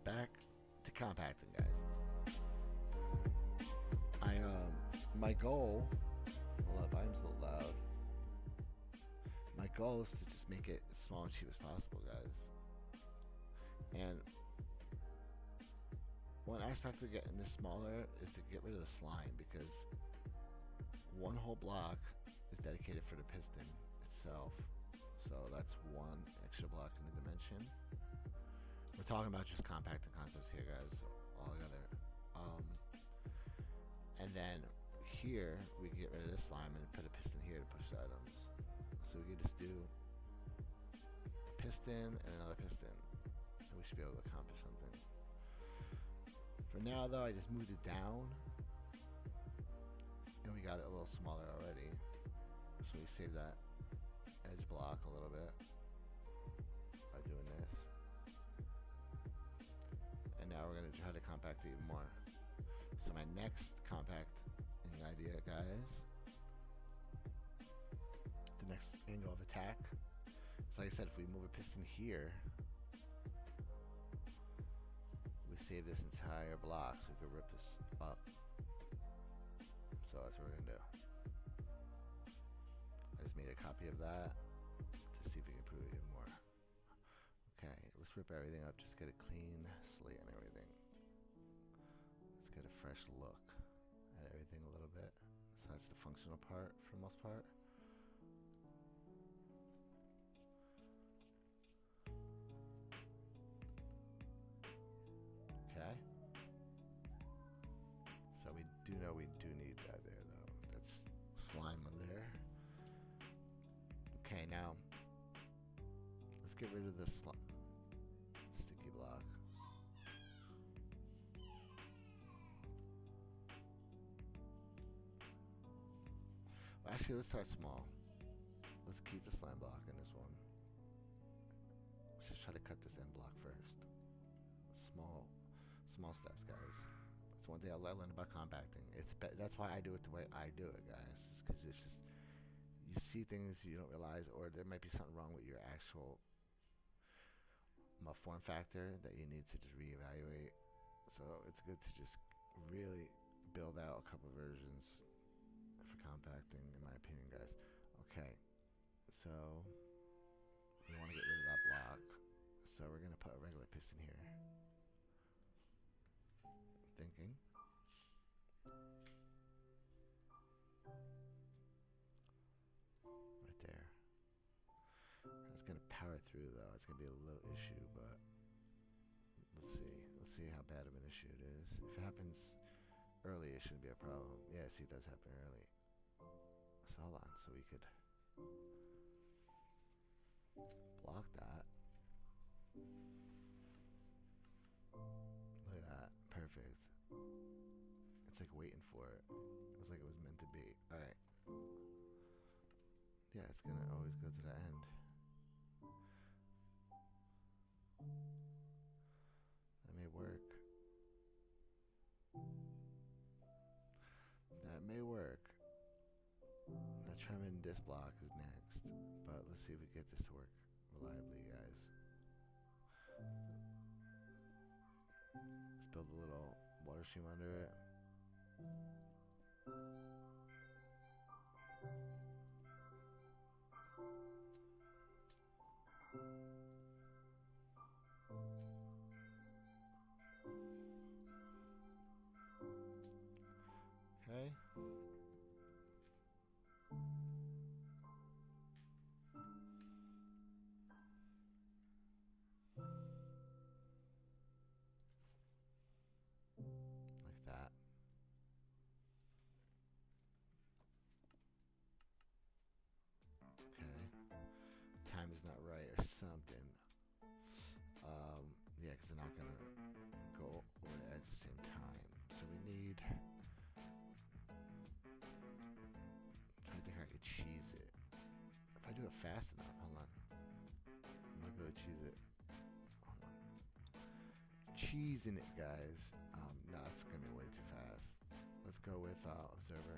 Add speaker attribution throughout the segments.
Speaker 1: back to compacting, guys. My goal. Hold up, I'm so loud. My goal is to just make it as small and cheap as possible, guys. And one aspect of getting this smaller is to get rid of the slime, because one whole block is dedicated for the piston itself. So that's one extra block in the dimension. We're talking about just compacting concepts here, guys, all together. And then here we can get rid of this slime and put a piston here to push the items. So we can just do a piston and another piston, and we should be able to accomplish something. For now, though, I just moved it down, and we got it a little smaller already. So we saved that edge block a little bit by doing this. And now we're going to try to compact it even more. So my next compacting idea, guys, the next angle of attack, is like I said, if we move a piston here, we save this entire block, so we can rip this up. So that's what we're going to do. I just made a copy of that to see if we can improve it even more. Okay, let's rip everything up, just get a clean slate and everything. Let's get a fresh look at everything a little bit. So that's the functional part for the most part. Okay. So we do know we do need that there, though. That's slime on there. Okay, now let's get rid of the sticky block. Well, actually, let's start small. Let's keep the slime block in this one. Let's just try to cut this end block first. Small steps, guys. That's one thing I learned about compacting. That's why I do it the way I do it, guys. Because it's just, you see things you don't realize, or there might be something wrong with your actual form factor that you need to just reevaluate. So it's good to just really build out a couple versions for compacting, in my opinion, guys. Okay, so we want to get rid of that block, so we're gonna put a regular piston here. Thinking. Right there. It's gonna power through, though. It's gonna be a little issue, but let's see. Let's see how bad of an issue it is. If it happens early, it shouldn't be a problem. Yeah, see, it does happen early. So hold on, so we could block that. Look at that, perfect. It's like waiting for it. It was like it was meant to be. Alright. Yeah, it's gonna always go to the end. That may work. That may work. Now trimming this block is next, but let's see if we get this to work reliably, guys. Let's build a little water stream under it. Okay. Like that. Okay. Time is not right or something. Yeah, because they're not gonna go over the edge at the same time. So we need. I'm trying to think how I could cheese it. If I do it fast enough, hold on. I might be able to cheese it. Hold on. Cheesing it, guys. No, it's gonna be way too fast. Let's go with observer.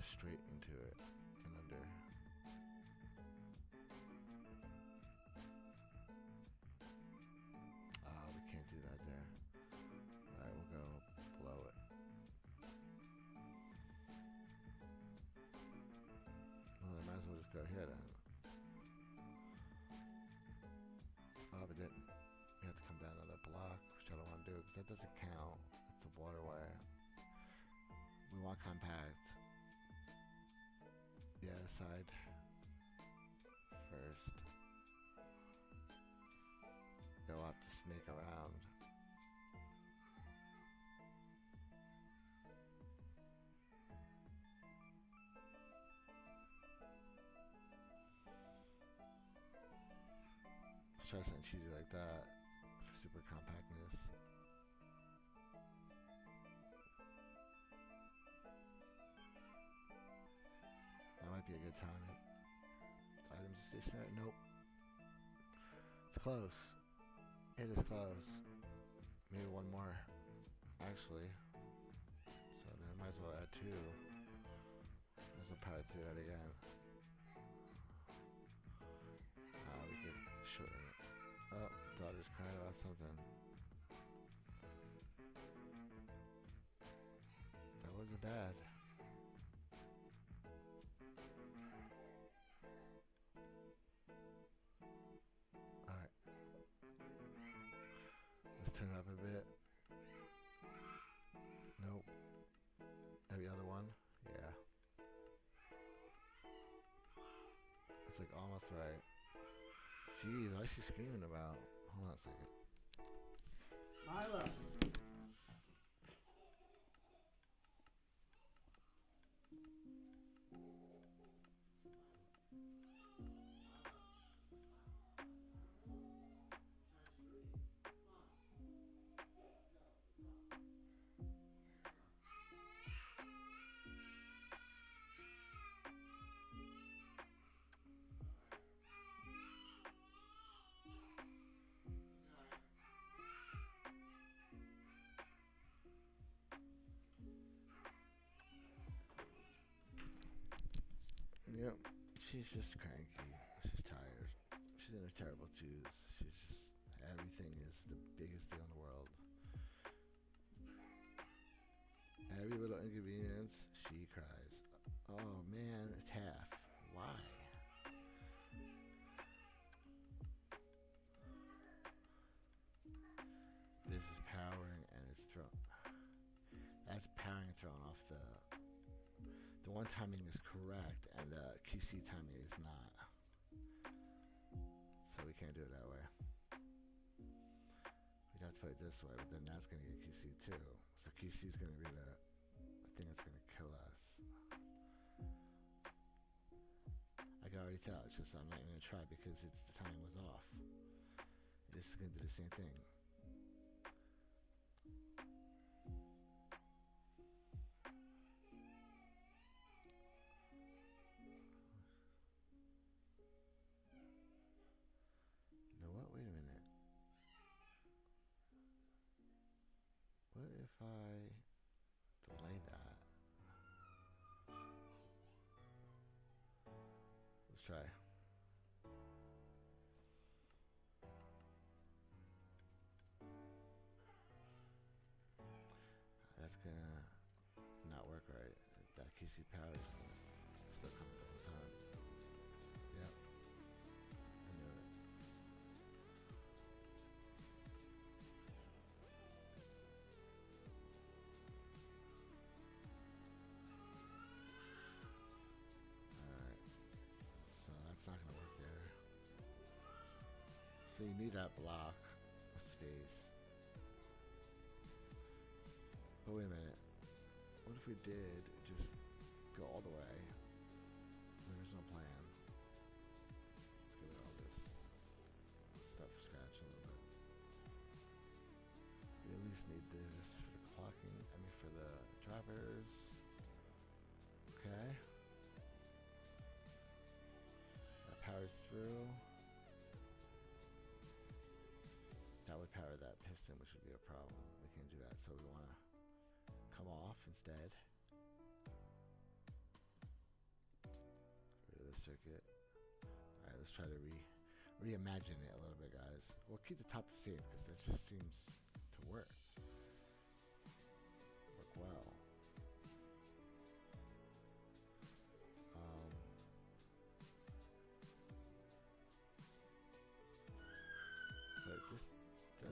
Speaker 1: Just straight into it and under. go here then. Oh, but then we have to come down another block, which I don't want to do because that doesn't count. It's a waterway. We want compact. The other side first. You'll have to snake around. Let's try something cheesy like that for super compactness. That might be a good time. Items stationary? Nope. It's close. It is close. Maybe one more, actually. So then I might as well add two. Might as well power through that again. We could shorten it. Oh, daughter's crying about something. That wasn't bad. Alright. Let's turn it up a bit. Nope. Every other one? Yeah. It's like almost right. Jeez, why is she screaming about? Hold on a second.
Speaker 2: Mila!
Speaker 1: Yep. She's just cranky. She's tired. She's in her terrible twos. She's just, everything is the biggest deal in the world. Every little inconvenience, she cries. Oh man, it's half. Why? This is powering and it's thrown. That's powering and throwing off the one timing is correct and the QC timing is not. So we can't do it that way. We'd have to put it this way, but then that's going to get QC too. So QC is going to be the thing that's going to kill us. I can already tell. It's just I'm not even going to try because the timing was off. This is going to do the same thing. You know what? Wait a minute. What if I delay that? Let's try. That's gonna not work right. That QC power is gonna still come the whole time. Yep. I knew it. Alright. So that's not gonna work there. So you need that block of space. But wait a minute. What if we did just go all the way? There was no plan. Let's get rid of all this stuff scratch a little bit. We at least need this for the clocking, for the drivers. Okay. That powers through. That would power that piston, which would be a problem. We can't do that, so we want to come off instead. Get rid of the circuit. Alright, let's try to reimagine it a little bit, guys. We'll keep the top the same because that just seems to work well.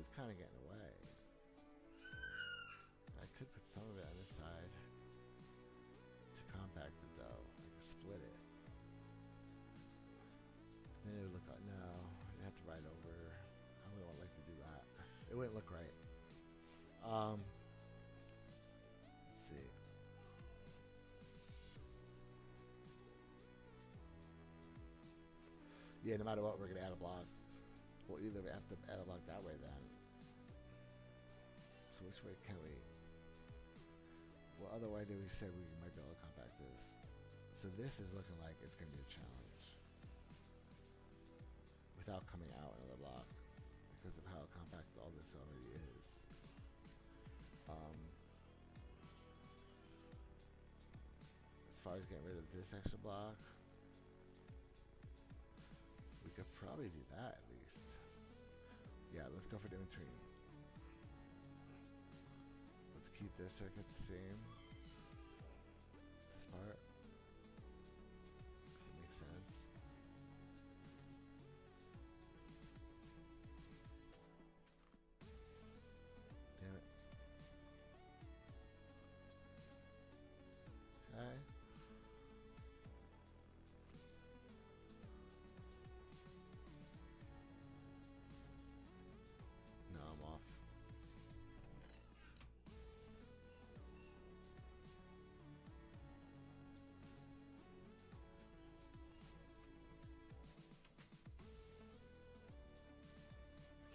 Speaker 1: is kind of getting away. I could put some of it on this side to compact it though. I could split it. But then it would look like, no, you'd have to ride over. I wouldn't like to do that. It wouldn't look right. Let's see. Yeah, no matter what, we're going to add a block. Well, either we have to add a block that way then. So which way can we? What other way do we say we might be able to compact this? So this is looking like it's going to be a challenge. Without coming out another block. Because of how compact all this already is. As far as getting rid of this extra block, we could probably do that at least. Yeah, let's go for the in-between. Let's keep this circuit the same. This part. Does it make sense? Damn it. Okay. No, I'm off.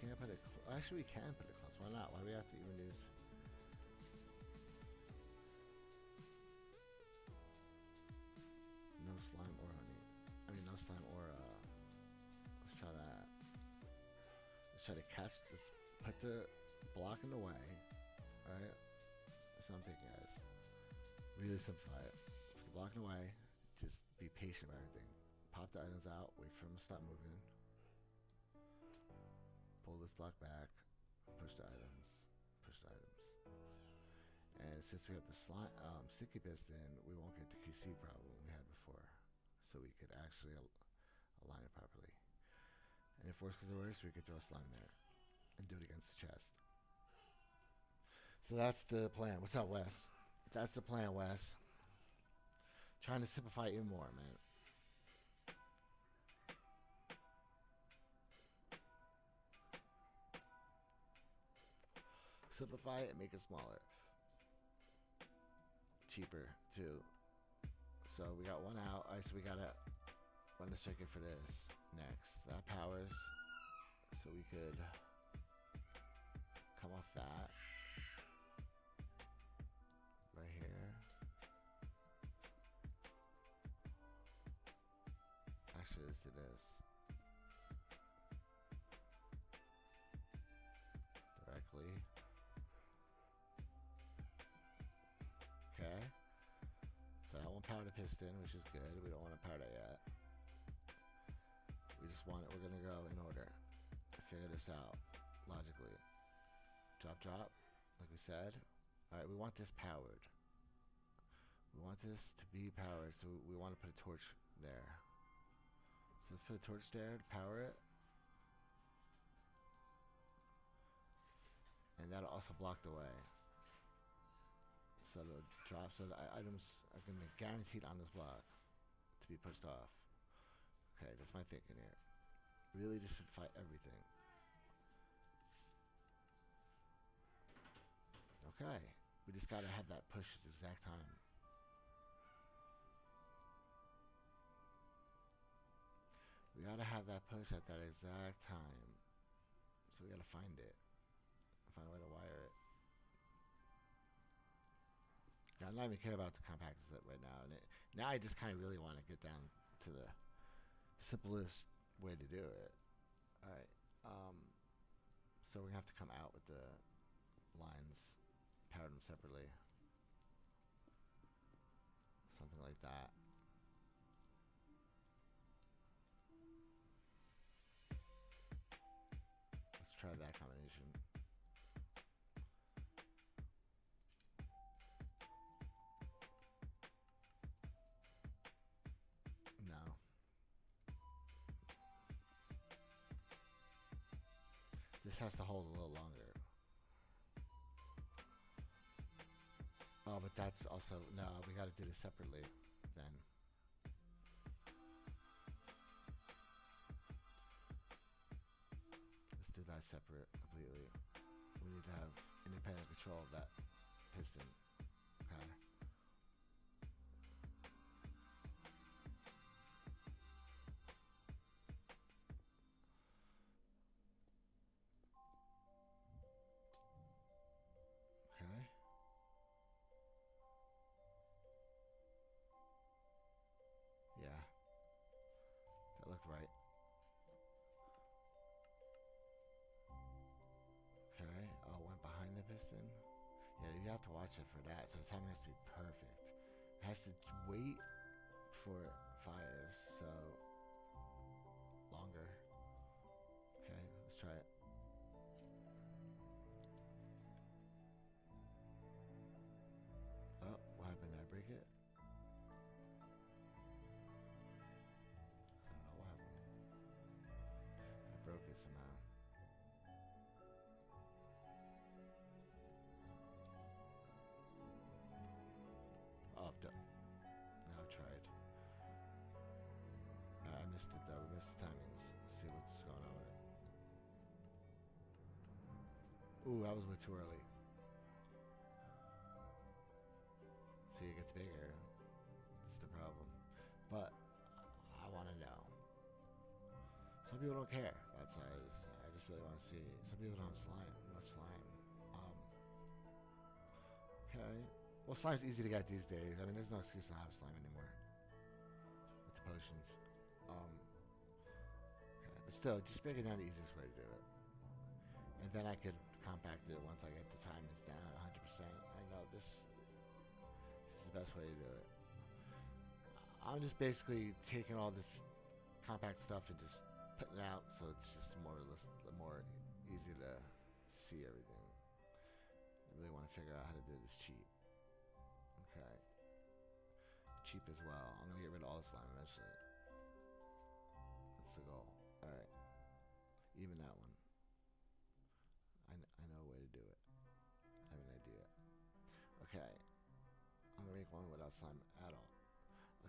Speaker 1: Can't put it actually, we can put it close. Why not? Why do we have to even use... No slime or honey. I mean, no slime or, let's try that. Let's try to catch this. Put the block in the way. Alright? That's what I'm thinking, guys. Really simplify it. Put the block in the way. Just be patient with everything. Pop the items out. Wait for them to stop moving. Pull this block back, push the items, push the items. And since we have the sticky piston, we won't get the QC problem we had before. So we could actually align it properly. And if worse comes to worse, we could throw a slime there and do it against the chest. So that's the plan. What's up, Wes? That's the plan, Wes. Trying to simplify even more, man. Simplify it and make it smaller. Cheaper too. So we got one out. Alright, so we gotta run the circuit for this next. That powers. So we could come off that. Right here. Actually, let's do this. Directly. Okay. So I won't power the piston, which is good. We don't want to power that yet. We just want it. We're gonna go in order. Figure this out logically. Drop, drop, like we said. All right, we want this powered. We want this to be powered, so we want to put a torch there. So let's put a torch there to power it. And that'll also block the way. So it'll drop, so the items are going to be guaranteed on this block to be pushed off. Okay, that's my thinking here. Really just simplify everything. Okay, we just got to have that push at the exact time. We got to have that push at that exact time. So we got to find it. Find a way to wire it. I'm not even care about the compactors right now. And now I just kind of really want to get down to the simplest way to do it. Alright. So we have to come out with the lines, power them separately. Something like that. Let's try that combination. This has to hold a little longer. Oh, but that's also... No, we gotta do this separately then. Let's do that separate completely. We need to have independent control of that piston. Okay. Okay. Yeah. That looked right. Okay. Oh, went behind the piston. Yeah, you have to watch it for that. So the timing has to be perfect. It has to wait for it fires. So longer. Okay, let's try it. Oh, what happened? Did I break it? I don't know what happened. I broke it somehow. Oh, now I tried. I missed it though. We missed the timings. Let's see what's going on with it. Ooh, that was way too early. See, it gets bigger. That's the problem. But I want to know. Some people don't care about size. I just really want to see. Some people don't have slime. Much slime. Okay. Well, slime's easy to get these days. I mean, there's no excuse to not have slime anymore with the potions. Okay, but still, just break it down the easiest way to do it. And then I could compact it once I get the timings down 100%. I know this is the best way to do it. I'm just basically taking all this compact stuff and just putting it out so it's just more easy to see everything. I really want to figure out how to do this cheap. Okay. Cheap as well. I'm going to get rid of all the slime eventually. That's the goal. Alright. Even that one. I know a way to do it. I have an idea. Okay. I'm going to make one without slime at all.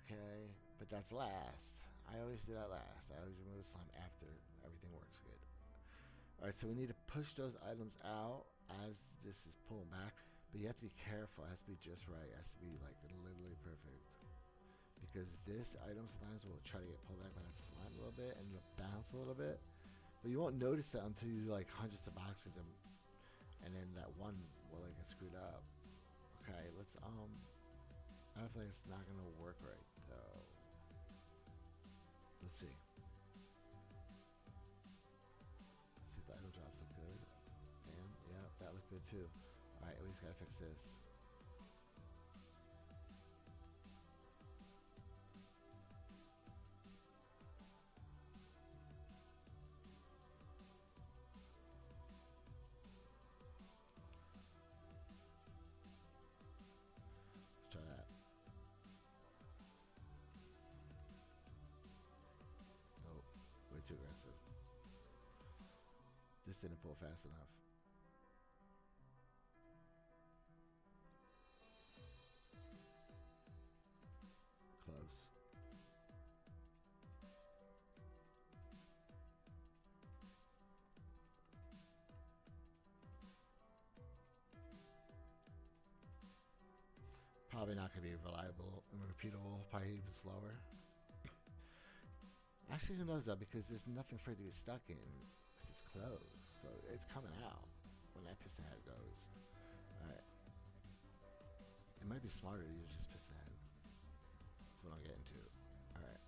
Speaker 1: Okay. But that's last. I always do that last. I always remove the slime after everything works good. Alright, so we need to push those items out as this is pulling back. But you have to be careful. It has to be just right. It has to be like literally perfect. Because this item sometimes will try to get pulled back by that slime a little bit and it'll bounce a little bit. But you won't notice that until you do like hundreds of boxes and then that one will like get screwed up. Okay, let's I don't feel like it's not gonna work right though. Let's see. Let's see if the idle drops look good. And yeah, that looked good too. Alright, we just gotta fix this. Let's try that. Nope, way too aggressive. This didn't pull fast enough. Close. Probably not going to be reliable and repeatable, probably even slower. Actually, who knows though, because there's nothing for it to be stuck in, because it's closed. So it's coming out when that piston head goes. Alright. It might be smarter to use just piston head. That's what I'm getting to. Alright,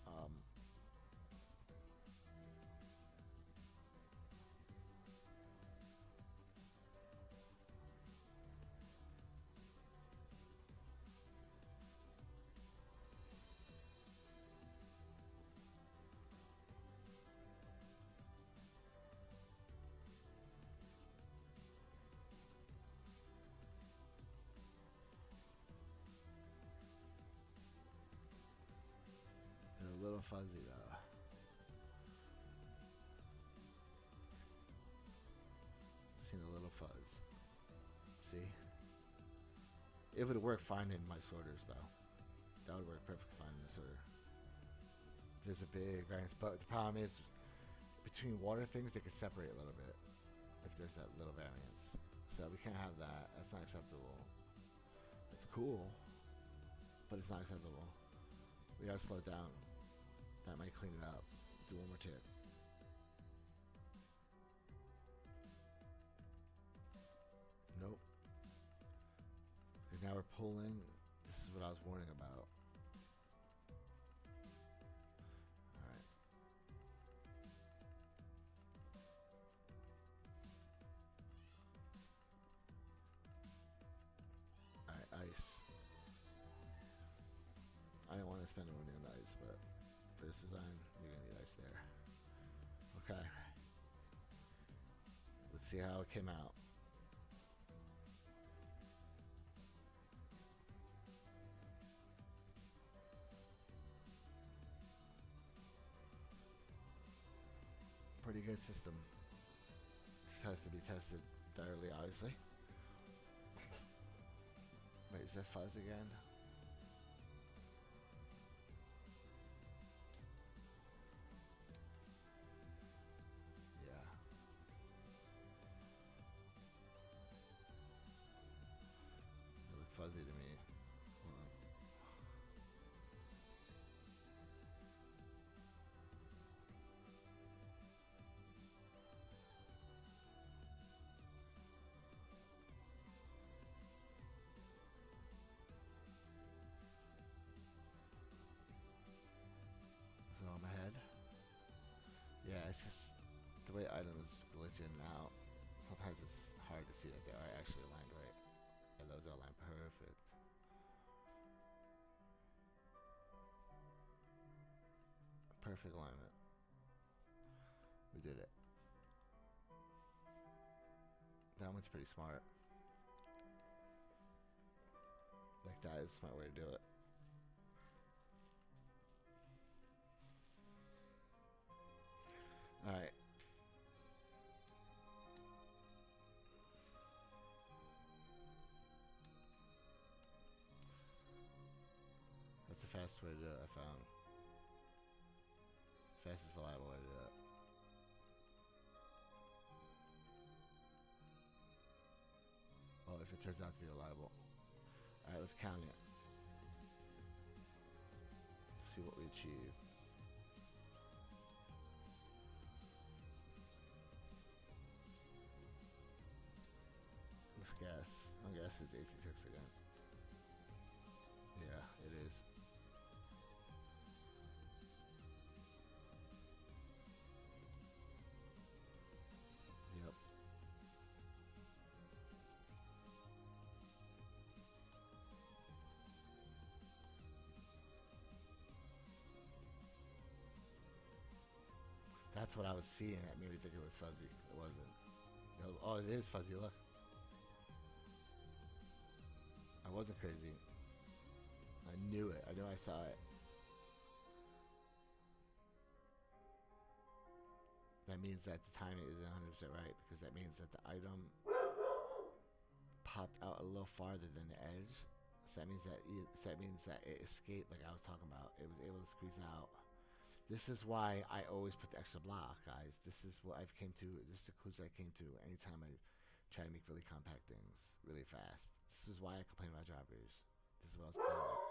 Speaker 1: they're a little fuzzy though. fuzz. See? It would work fine in my sorters, though. That would work perfectly fine in the sorter. There's a big variance, but the problem is between water things, they could separate a little bit if there's that little variance. So we can't have that. That's not acceptable. It's cool, but it's not acceptable. We gotta slow it down. That might clean it up. Let's do one more tick. Nope. Because now we're pulling. This is what I was warning about. Alright. Alright, ice. I didn't want to spend money on ice, but for this design, you're gonna need ice there. Okay. Let's see how it came out. Pretty good system. Just has to be tested thoroughly, obviously. Wait, is that fuzz again? Yeah. It looked fuzzy to me. Hold on. So I'm ahead. Yeah, it's just the way items glitch in and out. Sometimes it's hard to see that they are actually aligned right. And those are aligned perfect. Perfect alignment. We did it. That one's pretty smart. Like that is a smart way to do it. Alright. That's the fastest way to do it, I found. Fastest reliable way to do it. Oh, if it turns out to be reliable. Alright, let's count it. Let's see what we achieve. Let's guess. I'm guessing it's 86 again. Yeah, it is. Yep. That's what I was seeing that made me think it was fuzzy. It wasn't. Oh, it is fuzzy, look. I wasn't crazy. I knew it. I knew I saw it. That means that the timing isn't 100% right because that means that the item popped out a little farther than the edge. So that means that it escaped, like I was talking about. It was able to squeeze out. This is why I always put the extra block, guys. This is what I've came to. This is the conclusion I came to anytime I try to make really compact things really fast. This is why I complain about drivers. This is what I was calling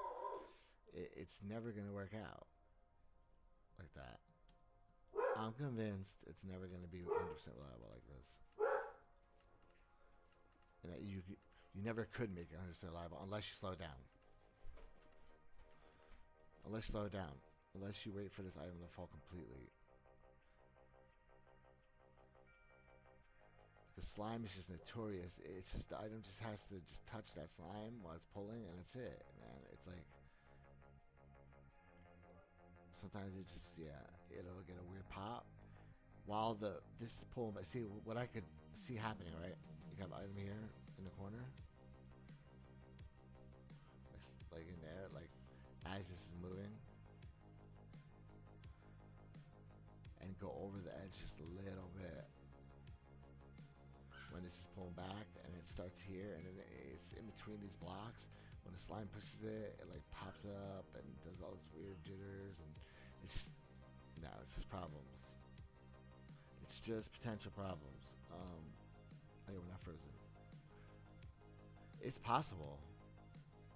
Speaker 1: it. It's never gonna work out like that. I'm convinced it's never gonna be 100% reliable like this. And that you never could make it 100% reliable unless you slow it down. Unless you slow it down. Unless you wait for this item to fall completely. Because slime is just notorious. It's just the item just has to just touch that slime while it's pulling and that's it. Man, it's like sometimes it just it'll get a weird pop while this is pulling. But see what I could see happening, right? You have an item here in the corner, like in there, like as this is moving. And go over the edge just a little bit. When when this is pulling back, and it starts here, and then it's in between these blocks. When the slime pushes it, it like pops up and does all this weird jitters, and it's just no, it's just problems. It's just potential problems. Oh, we're not frozen. It's possible.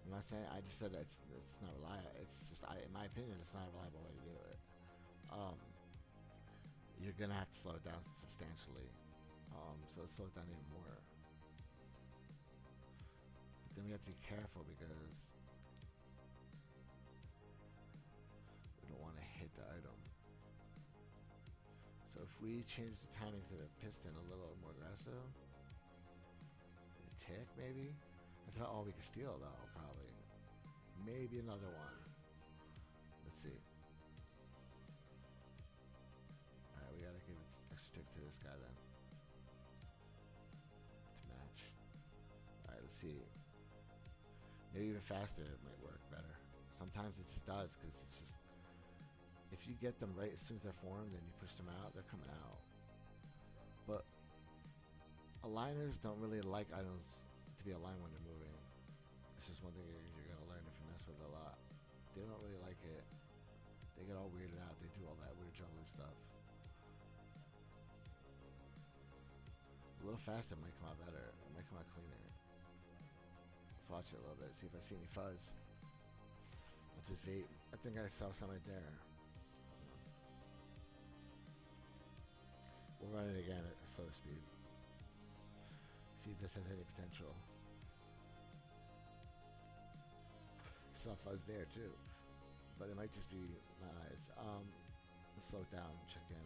Speaker 1: I'm not saying. I just said that it's not reliable. It's just, in my opinion, it's not a reliable way to do it. You're gonna have to slow it down substantially. So let's slow it down even more. But then we have to be careful because we don't want to hit the item. So if we change the timing to the piston a little more aggressive, a tick maybe. That's about all we can steal though, probably. Maybe another one. Let's see. Alright, we gotta give it extra tick to this guy then. To match. Alright, let's see. Maybe even faster it might work better. Sometimes it just does, because it's just, if you get them right as soon as they're formed and you push them out, they're coming out. But aligners don't really like items to be aligned when they're moving. It's just one thing you're going to learn if you mess with it a lot. They don't really like it. They get all weirded out. They do all that weird juggling stuff. A little faster might come out better. It might come out cleaner. Let's watch it a little bit, see if I see any fuzz. Let's just vape. I think I saw some right there. We'll run it again at a slower speed. See if this has any potential. Saw fuzz there too, but it might just be my eyes. Let's slow it down, check in.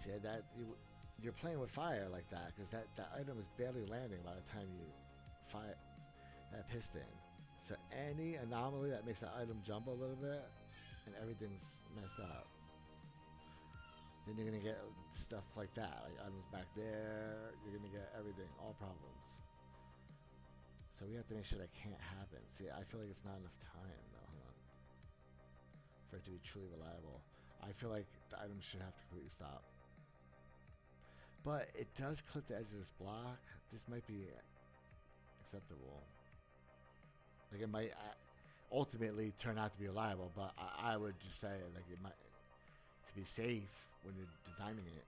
Speaker 1: See that you're playing with fire like that, because that item is barely landing by the time you fire that piston. So any anomaly that makes that item jump a little bit, and everything's messed up. Then you're gonna get stuff like that, like items back there. You're gonna get everything, all problems. So we have to make sure that can't happen. See, I feel like it's not enough time though. Hold on. For it to be truly reliable, I feel like the item should have to completely stop. But it does clip the edge of this block. This might be acceptable. Like it might ultimately turn out to be reliable, but I would just say, like, it might, to be safe when you're designing it,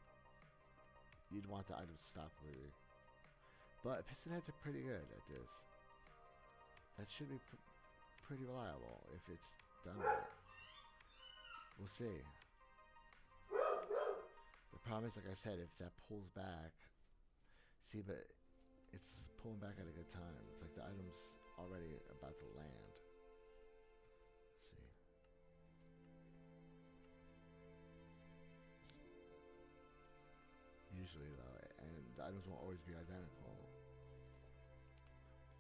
Speaker 1: you'd want the item to stop completely. But piston heads are pretty good at this. That should be pretty reliable if it's done right. We'll see. The problem is, like I said, if that pulls back, see, but it's pulling back at a good time. It's like the item's already about to land. Usually though, and the items won't always be identical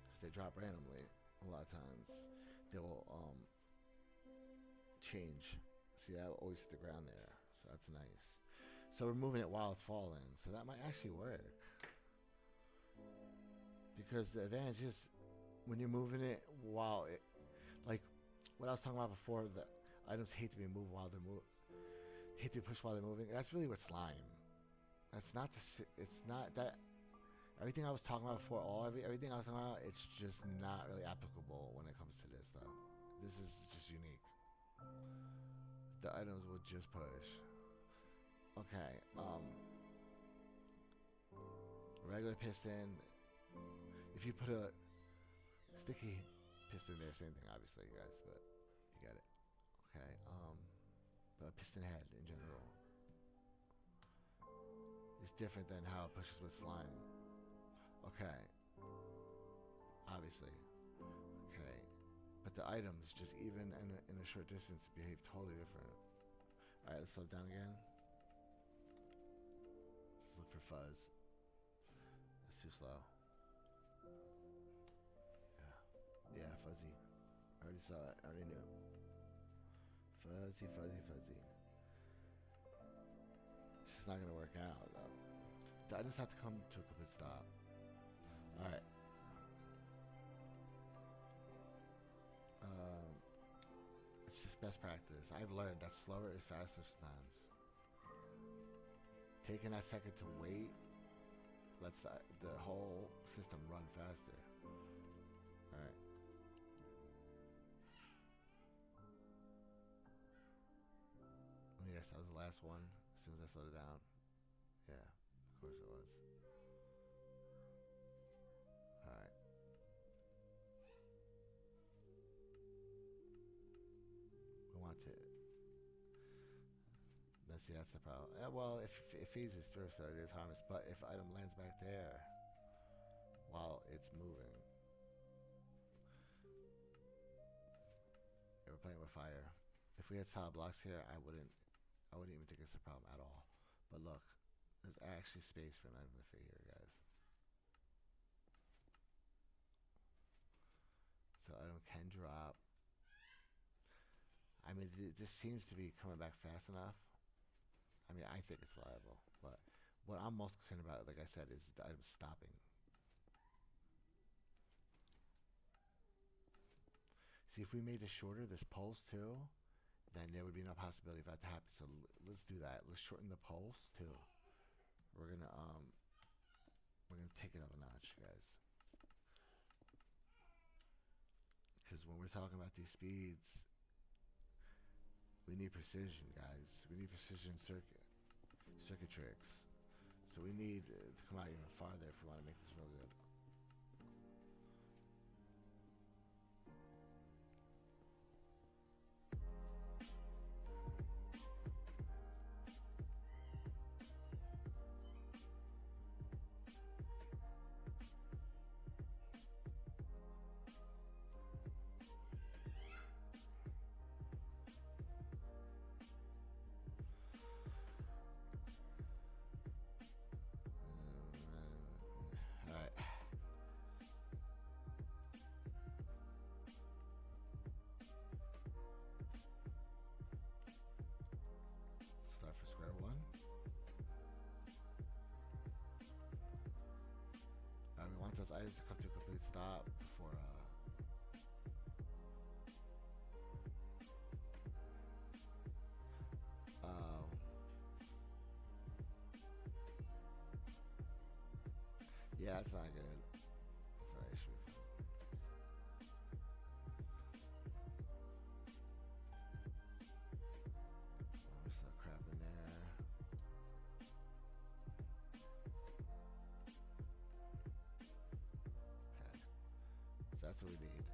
Speaker 1: because they drop randomly. A lot of times they will change. See, I always hit the ground there, so that's nice. So we're moving it while it's falling, so that might actually work, because the advantage is when you're moving it while it, like what I was talking about before, the items hate to be moved while they're hate to be pushed while they're moving. That's really what slime. That's not it's not that. Everything I was talking about before, everything I was talking about, it's just not really applicable when it comes to this though. This is just unique. The items will just push. Okay, regular piston. If you put a sticky piston there, same thing obviously, guys, but you get it. Okay, the piston head in general is different than how it pushes with slime. Okay. Obviously. Okay. But the items, just even in a short distance, behave totally different. Alright, let's slow it down again. Let's look for fuzz. That's too slow. Yeah. Yeah, fuzzy. I already saw it. I already knew. Fuzzy, fuzzy, fuzzy. It's just not going to work out, though. The items have to come to a complete stop. Alright. best practice. I've learned that slower is faster sometimes. Taking that second to wait lets the whole system run faster. Alright. Yes, that was the last one. As soon as I slowed it down. Yeah, of course it was. Alright. We want to... No, see, that's the problem. Well, if it phases through, so it is harmless. But if item lands back there while it's moving... Yeah, we're playing with fire. If we had solid blocks here, I wouldn't even think it's a problem at all. But look, there's actually space for an item to fit here, guys. So item can drop. I mean, this seems to be coming back fast enough. I mean, I think it's viable. But what I'm most concerned about, like I said, is the item stopping. See, if we made this shorter, this pulse too, then there would be no possibility of that to happen. So let's do that. Let's shorten the pulse too. We're gonna take it up a notch, guys. Because when we're talking about these speeds, we need precision, guys. We need precision circuit tricks. So we need to come out even farther if we want to make this real good. Alright. Start for square one. We want those items to come to a complete stop before yeah, that's not good. That's alright, should be fine. There's still crap in there. Okay. So that's what we need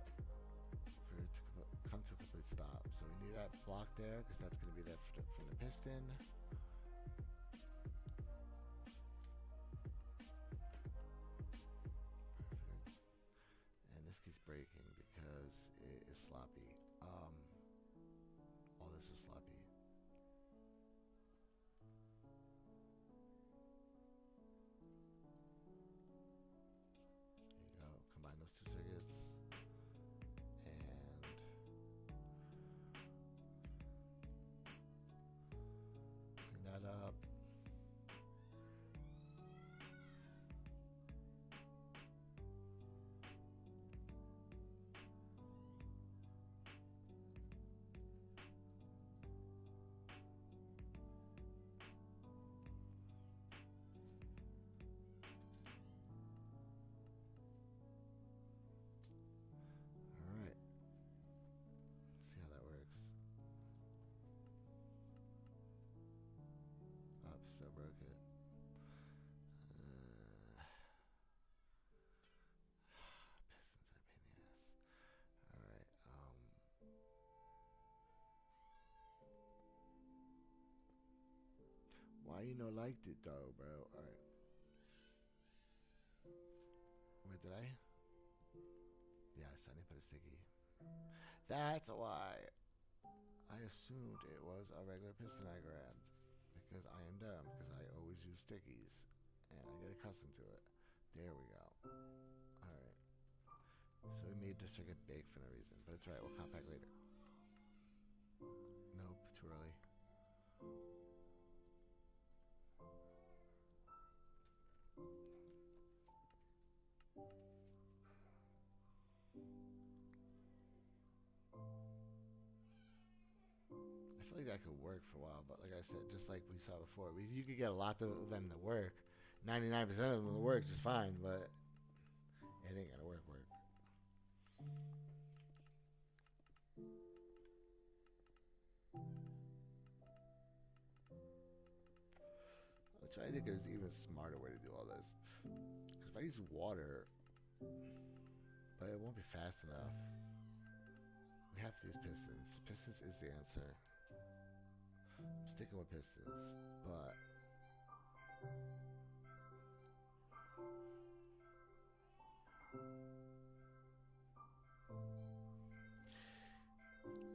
Speaker 1: for it to come to a complete stop. So we need that block there because that's going to be there from the piston. Breaking because it is sloppy. All this is sloppy. There you go. Combine those two circuits and clean that up. Still broke it. Pistons are a pain in the ass. Alright, why you no liked it though, bro? Alright. Wait, did I? Yes, I didn't put a sticky. That's why I assumed it was a regular piston I grabbed. Because I am dumb, because I always use stickies, and I get accustomed to it. There we go. Alright. So we made the circuit big for no reason, but it's alright, we'll compact later. Nope, too early. that could work for a while, but like I said, just like we saw before, you could get a lot of them to work. 99% of them to work just fine, but it ain't gonna work. Which I think is an even smarter way to do all this. Because if I use water, but it won't be fast enough. We have to use pistons. Pistons is the answer. I'm sticking with pistons, but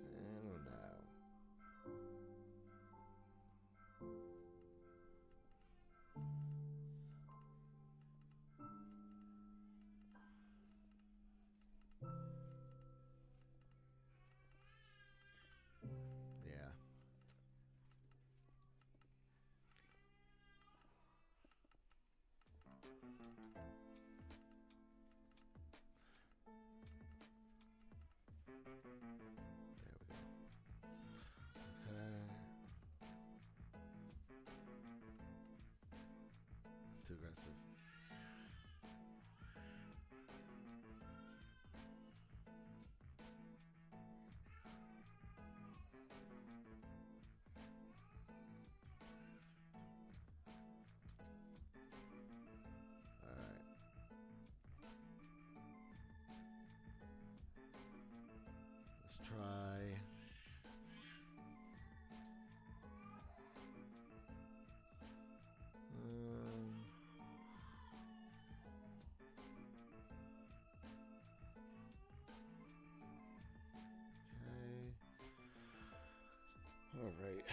Speaker 1: I don't know. Yeah. There we go. Okay. It's too aggressive. Alright. Let's try. Okay. Alright.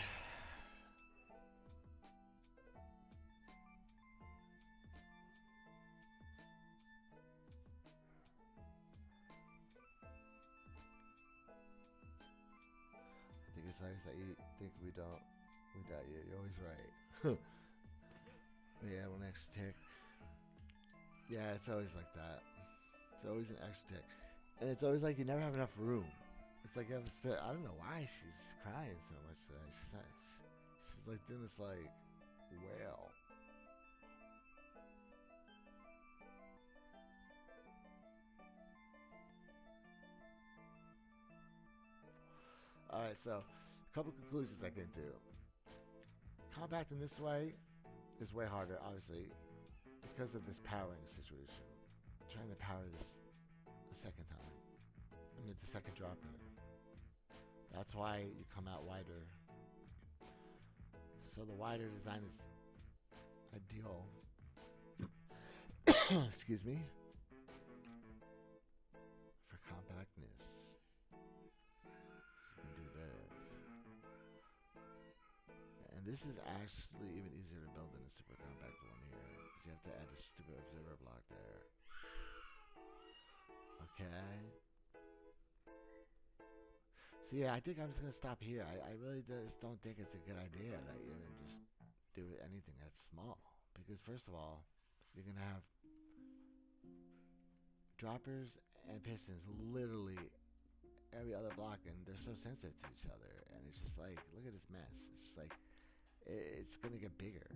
Speaker 1: I think it's nice that you think we don't. Without you, you're always right. Yeah, one extra tick. Yeah, it's always like that. It's always an extra tick, and it's always like you never have enough room. It's like you have to spit. I don't know why she's crying so much today. She's like doing this like wail. All right, so a couple conclusions I can do. Compacting this way is way harder, obviously, because of this powering situation. Trying to power this the second time. I mean, the second dropper. That's why you come out wider. So the wider design is ideal. Excuse me. For compactness. So you can do this. And this is actually even easier to build than a super compact one here. Because you have to add a stupid observer block there. Okay. So yeah, I think I'm just gonna stop here. I really just don't think it's a good idea to even just do anything that's small. Because first of all, you're gonna have droppers and pistons literally every other block, and they're so sensitive to each other. And it's just like, look at this mess. It's just like, it's gonna get bigger.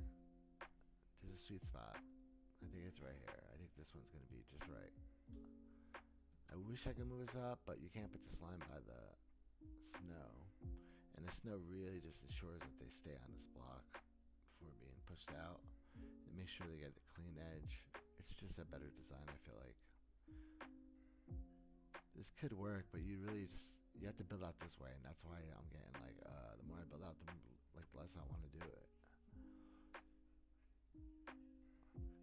Speaker 1: There's a sweet spot. I think it's right here. I think this one's gonna be just right. I wish I could move this up, but you can't put the slime by the snow. And the snow really just ensures that they stay on this block before being pushed out. And make sure they get the clean edge. It's just a better design, I feel like. This could work, but you really just, you have to build out this way, and that's why I'm getting like, the more I build out, the less I want to do it.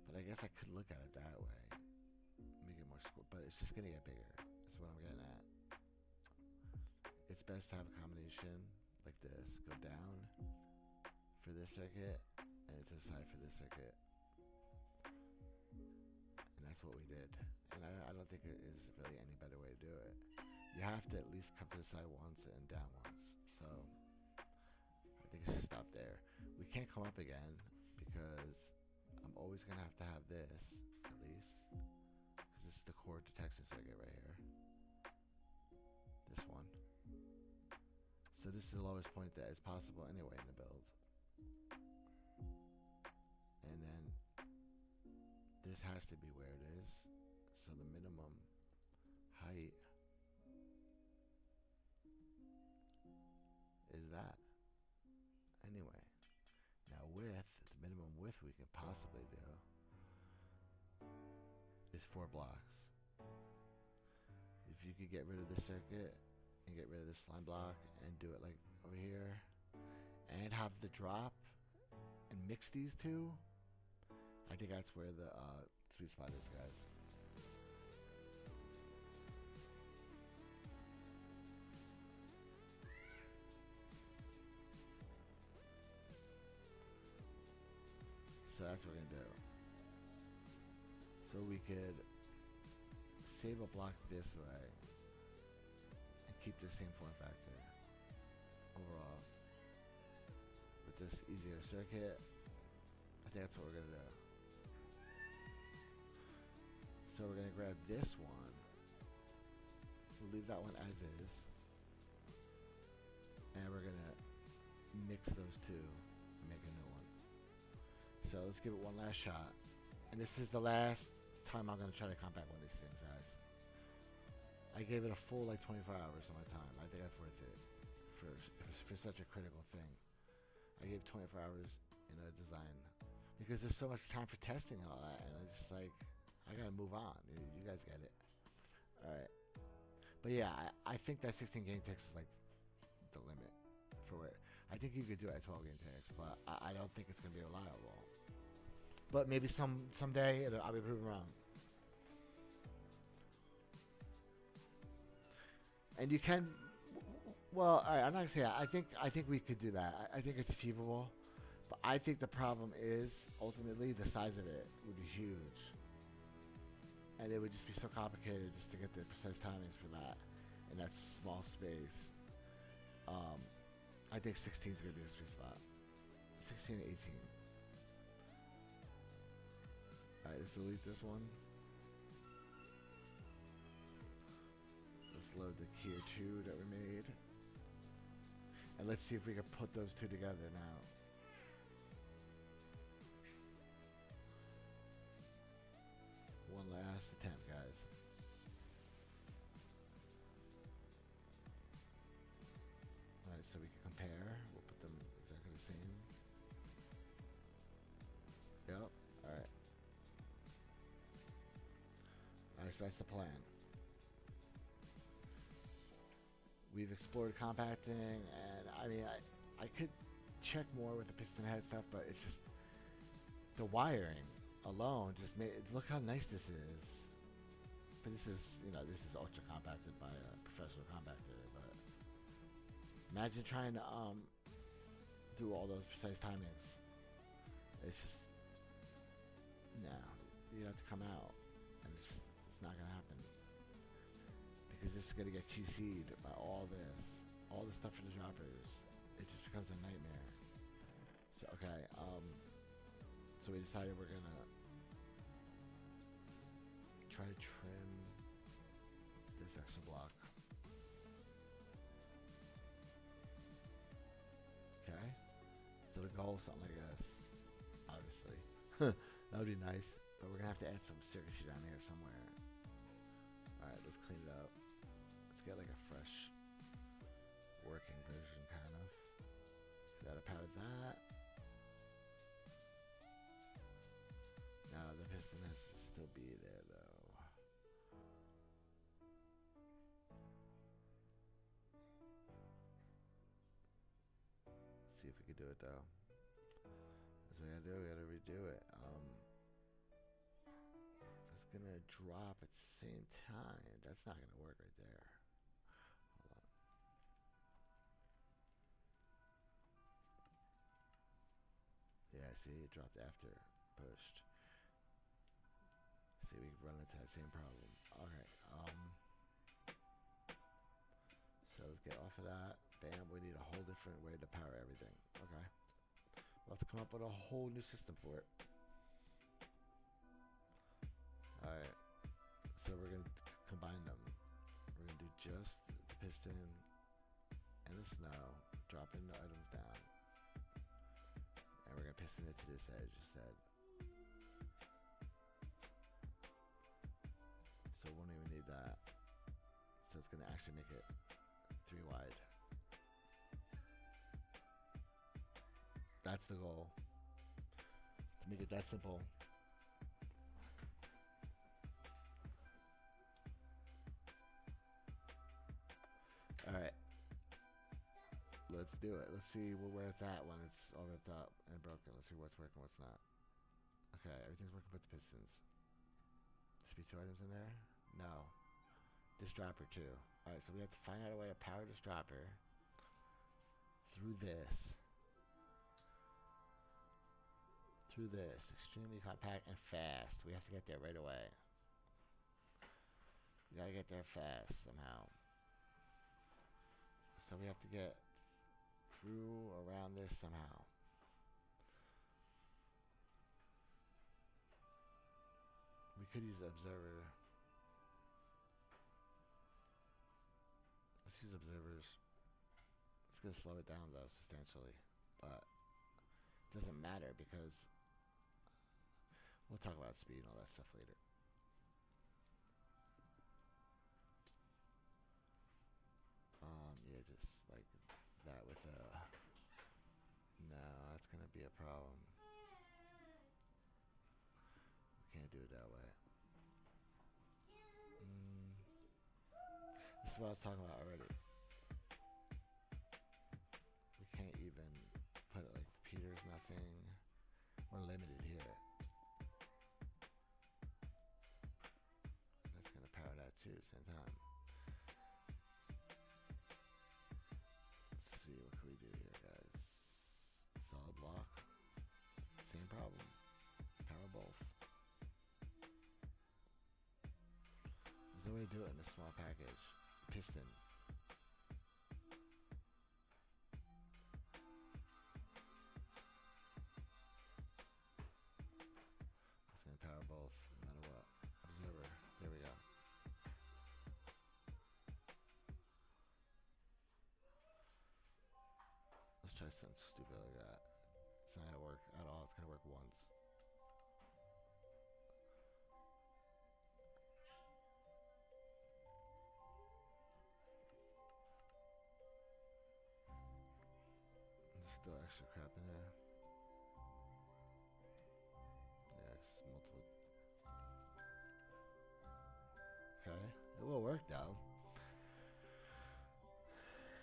Speaker 1: But I guess I could look at it that way, make it more square, but it's just gonna get bigger. That's what I'm getting at. It's best to have a combination like this. Go down for this circuit, and to the side for this circuit. And that's what we did. And I don't think it is really any better way to do it. You have to at least come to the side once and down once. So I think I should stop there. We can't come up again because I'm always going to have this at least. Because this is the core detection circuit right here. This one. So this is the lowest point that is possible anyway in the build. And then this has to be where it is. So the minimum height is that. Anyway, now width, the minimum width we could possibly do is 4 blocks. If you could get rid of this circuit and get rid of this slime block and do it like over here and have the drop and mix these two, I think that's where the sweet spot is, guys. So that's what we're gonna do. So we could save a block this way and keep the same form factor overall with this easier circuit. I think that's what we're gonna do. So we're gonna grab this one. We'll leave that one as is, and we're gonna mix those two and make a new one. So let's give it one last shot. And this is the last time I'm going to try to compact one of these things, guys. I gave it a full like 24 hours of my time. I think that's worth it for such a critical thing. I gave 24 hours in a design because there's so much time for testing and all that, and it's just like I got to move on. You guys get it. All right. But yeah, I think that 16 gain ticks is like the limit for it. I think you could do it at 12 gain ticks, but I don't think it's going to be reliable. But maybe someday I'll be proven wrong. And you can, well, all right. I'm not gonna say that. I think we could do that. I think it's achievable, but I think the problem is ultimately the size of it would be huge, and it would just be so complicated just to get the precise timings for that in that small space. I think 16 is gonna be the sweet spot. 16 to 18. Alright, let's delete this one. Let's load the Keyer 2 that we made. And let's see if we can put those two together now. One last attempt, guys. Alright, so we can compare. We'll put them exactly the same. Yep, alright. Alright, so that's the plan. We've explored compacting, and I mean, I could check more with the piston head stuff, but it's just the wiring alone just made look how nice this is. But this is, you know, this is ultra compacted by a professional compactor. But imagine trying to do all those precise timings. It's just no, you have to come out, and it's not gonna happen. Because this is going to get QC'd by all the stuff for the droppers. It just becomes a nightmare. So, okay, so we decided we're going to try to trim this extra block. Okay, so the goal is something like this, obviously. That would be nice, but we're going to have to add some circuitry down here somewhere. Alright, let's clean it up. Let's get like a fresh working version, kind of. Get out of that. Now the piston has to still be there, though. Let's see if we can do it, though. That's what we gotta do. We gotta redo it. That's gonna drop at the same time. That's not gonna work right there. Hold on. Yeah, see, it dropped after pushed. See, we run into that same problem. Alright, so let's get off of that. Bam, we need a whole different way to power everything. Okay. We'll have to come up with a whole new system for it. Alright, so we're going to combine them. We're going to do just the piston and the snow, dropping the items down, and we're gonna piston it to this edge instead. So we won't even need that. So it's gonna actually make it 3 wide. That's the goal. To make it that simple. Alright. Let's do it. Let's see where it's at when it's all ripped up and broken. Let's see what's working, what's not. Okay, everything's working but the pistons. Should be 2 items in there? No. This dropper too. Alright, so we have to find out a way to power this dropper through this. Through this. Extremely compact and fast. We have to get there right away. We gotta get there fast somehow. So we have to get through around this somehow. We could use the observer. Let's use observers. It's gonna slow it down though substantially, but it doesn't matter because we'll talk about speed and all that stuff later. Yeah, just like that with no, that's gonna be a problem. We can't do it that way. This is what I was talking about already. We can't even put it like Peter's nothing. We're limited here. That's gonna power that too at the same time. Let's see, what can we do here, guys? Solid block. Same problem. Power both. There's no way to do it in a small package. Piston. It's gonna power both, no matter what. Observer. There we go. Let's try something stupid like that. It's not gonna work at all. It's gonna work once. There's still extra crap in there. Yeah, it's multiple. Okay, it will work though.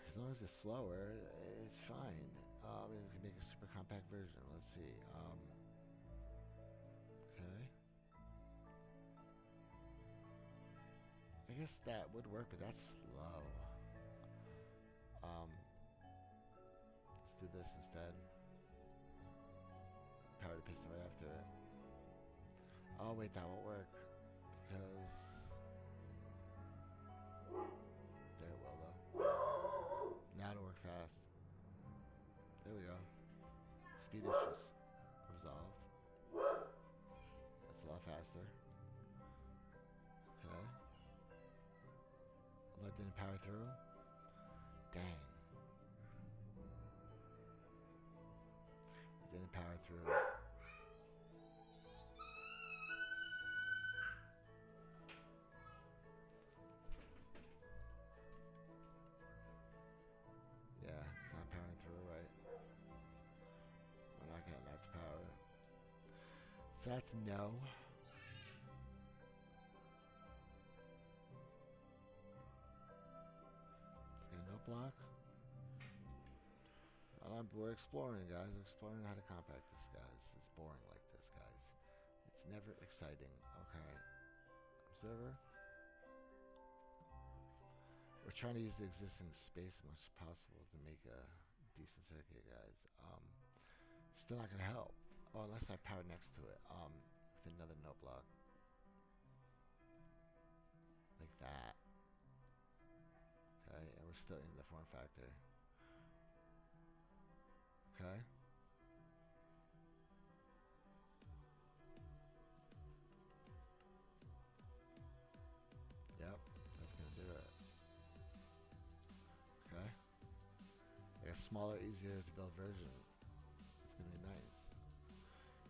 Speaker 1: As long as it's slower, it's fine. We can make a super compact version. Let's see. Okay. I guess that would work, but that's slow. Let's do this instead. Power the piston right after it. Oh wait, that won't work because there it will though. Now it'll work fast. There we go. Speed issues resolved. That's a lot faster. Okay. That didn't power through. Dang. It didn't power through. Yeah, not powering through, right? We're not getting that to power. So that's no. Let's get a note block. We're exploring, guys. We're exploring how to compact this, guys. It's boring like this, guys. It's never exciting. Okay. Observer. We're trying to use the existing space as much as possible to make a decent circuit, guys. Still not gonna help. Oh, unless I power next to it. With another note block. Like that. Okay, and we're still in the form factor. Okay. Yep, that's gonna do it. Okay. smaller, easier to build version. It's gonna be nice.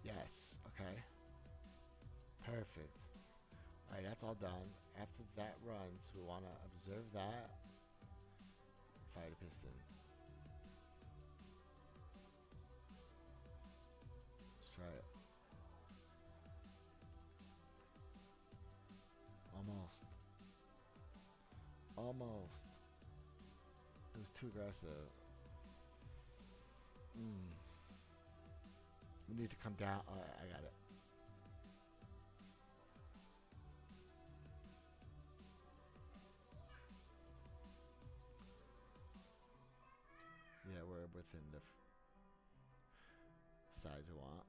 Speaker 1: Yes, okay. Perfect. Alright, that's all done. After that runs, we want to observe that. Fire the piston. Let's try it. Almost. Almost. It was too aggressive. We need to come down. Alright, I got it. Yeah, we're within the size we want.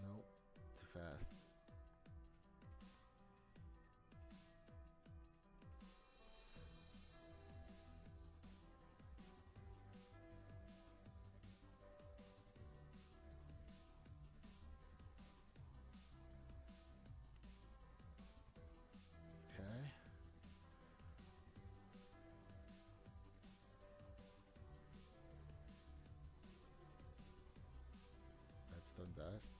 Speaker 1: Nope, too fast. Okay. Redstone dust.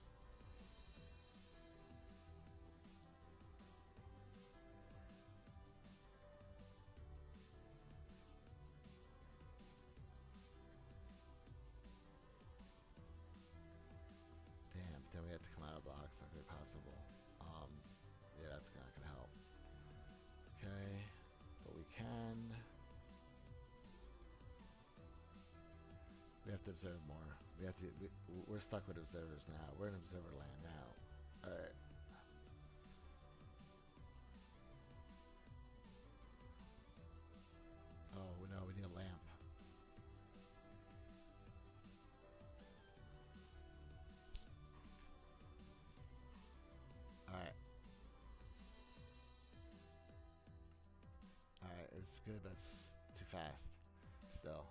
Speaker 1: Damn, then we have to come out of blocks. Not gonna be possible. Yeah, that's not gonna help. Okay, but we can. We have to observe more. We have to. We're stuck with observers now. We're in observer land now. All right. Oh no, we need a lamp. All right. All right. It's good. That's too fast. Still.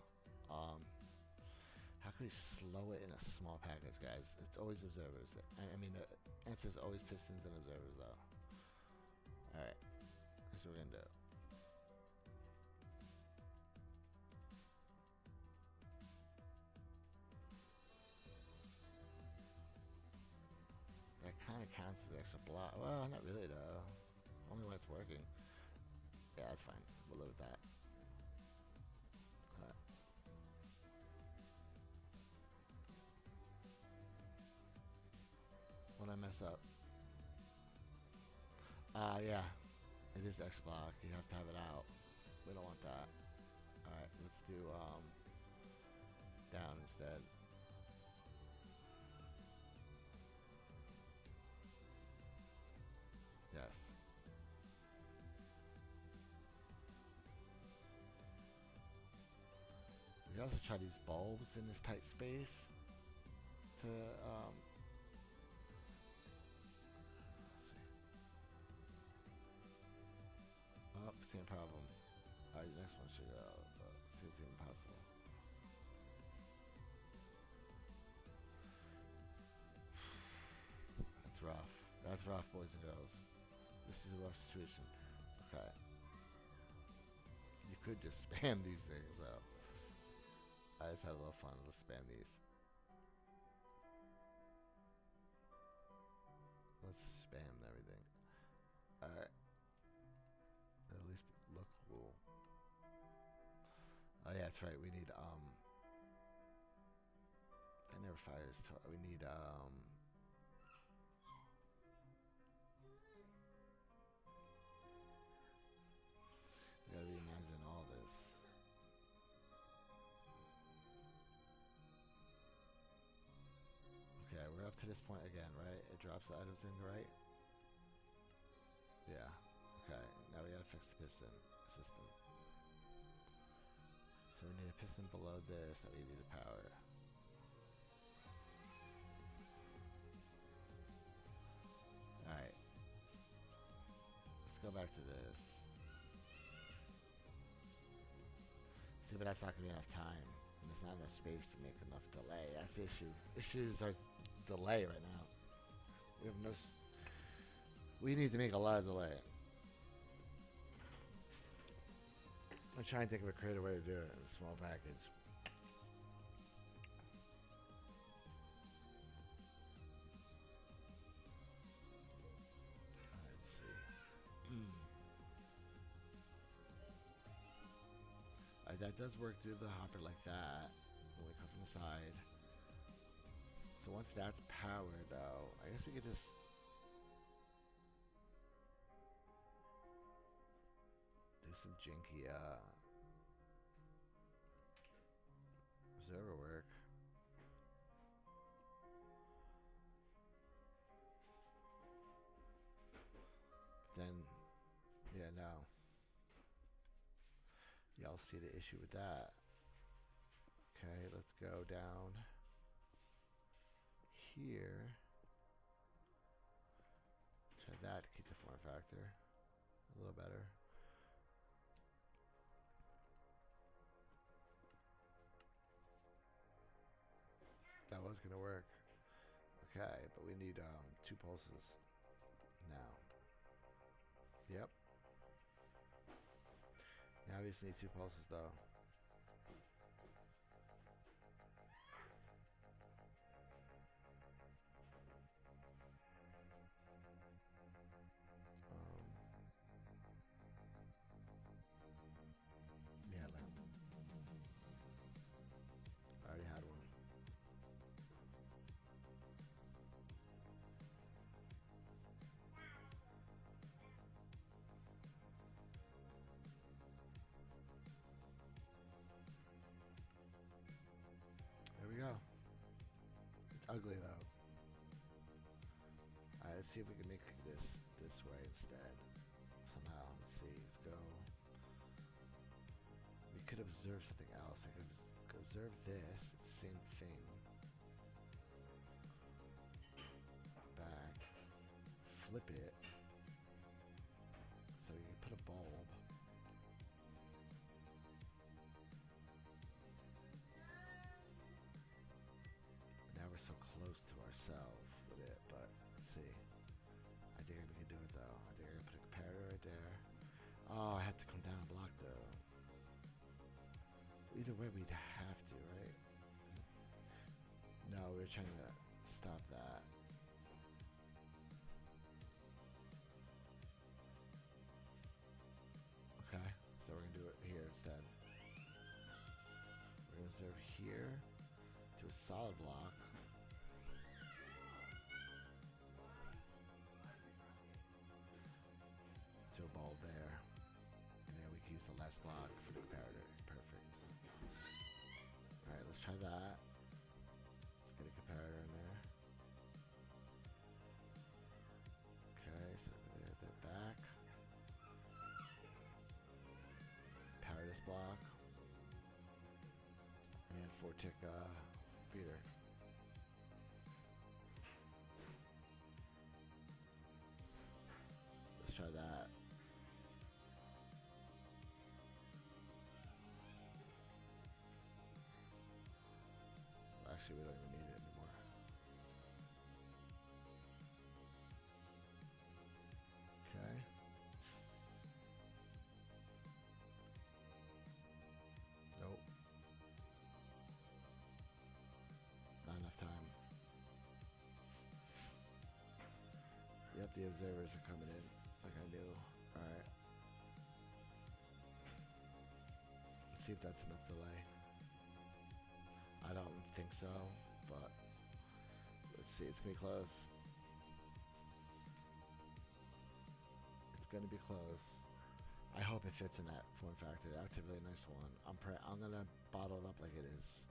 Speaker 1: How can we slow it in a small package, guys? It's always observers. I mean, the answer is always pistons and observers, though. All right. That's what we're gonna do. That kind of counts as extra block. Well, not really, though. Only when it's working. Yeah, that's fine. We'll live with that. When I mess up. Yeah. It is X block. You have to have it out. We don't want that. Alright, let's do, down instead. Yes. We can also try these bulbs in this tight space to, let's see. Oh, same problem. Alright, next one should go, but see if it's even possible. That's rough. That's rough, boys and girls. This is a rough situation. Okay. You could just spam these things, though. I just have a little fun. Let's spam these. Let's spam everything. Alright. At least look cool. Oh yeah, that's right. We need that never fires. We need we gotta reimagine all this. Okay, we're up to this point again, right? It drops the items in, right? Yeah. Okay, now we gotta fix the piston system. So we need a piston below this that we need to power. Alright. Let's go back to this. See, but that's not gonna be enough time. And there's not enough space to make enough delay. That's the issue. Issues are delay right now. We have no. We need to make a lot of delay. I'm trying to think of a creative way to do it in a small package. Let's see. Alright, that does work through the hopper like that. When we come from the side. So once that's powered, though, I guess we could just. Do some jinky, observer work. But then, yeah, no. Y'all see the issue with that. Okay, let's go down here. Try that to keep the form factor a little better. That was gonna work. Okay, but we need 2 pulses now. Yep. Now we just need 2 pulses though. Yeah, I already had one. There we go. It's ugly though. Alright, let's see if we can make this way instead. Somehow. Let's see. Let's go. We could observe something else. I could observe this. It's the same thing. Back. Flip it. So we can put a bulb. Now we're so close to ourselves with it, but let's see. I think we can do it though. I think I can put a comparator right there. Oh, I have to come down and block though. Either way, we'd have to, right? No, we're trying to stop that. Okay, so we're gonna do it here instead. We're gonna observe here to a solid block. To a bulb there. And then we can use the last block for the comparator. Perfect. Alright, let's try that. Let's get a comparator in there. Okay, so they're back. Power this block. And then 4-tick beater. Let's try that. Actually, we don't even need it anymore. Okay. Nope. Not enough time. Yep, the observers are coming in, like I knew. Alright. Let's see if that's enough delay. I don't think so, but let's see. It's gonna be close. It's gonna be close. I hope it fits in that form factor. That's a really nice one. I'm gonna bottle it up like it is.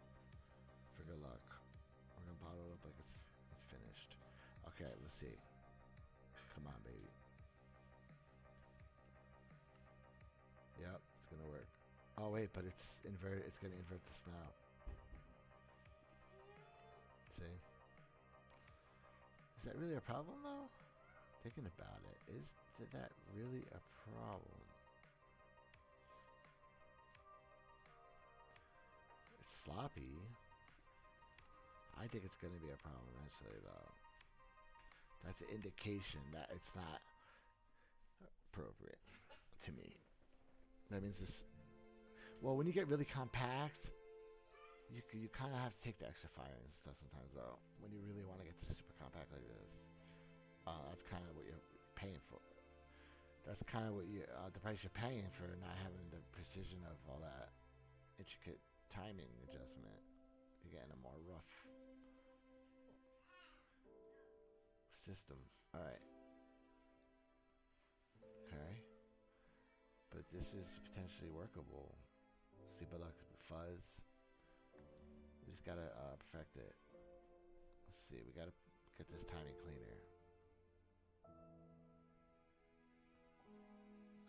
Speaker 1: For good luck. We're gonna bottle it up like it's finished. Okay, let's see. Come on, baby. Yep, it's gonna work. Oh wait, but it's inverted. It's gonna invert the snout. See? Is that really a problem though? Thinking about it, is that really a problem? floppy. I think it's going to be a problem eventually, though. That's an indication that it's not appropriate to me. That means this. Well, when you get really compact, you kind of have to take the extra fire and stuff sometimes, though. When you really want to get to the super compact like this, that's kind of what you're paying for. That's kind of what you the price you're paying for not having the precision of all that intricate timing adjustment. You're getting a more rough system. All right. Okay. But this is potentially workable. See, but look, fuzz. We just gotta perfect it. Let's see. We gotta get this timing cleaner.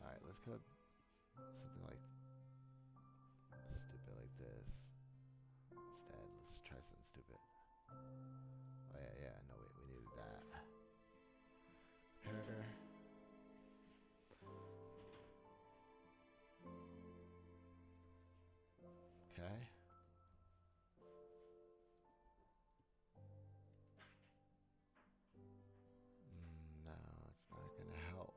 Speaker 1: All right. Let's go something like stupid like this. Instead, let's try something stupid. Oh yeah. No wait, we needed that. Comparator. Okay. No, it's not gonna help.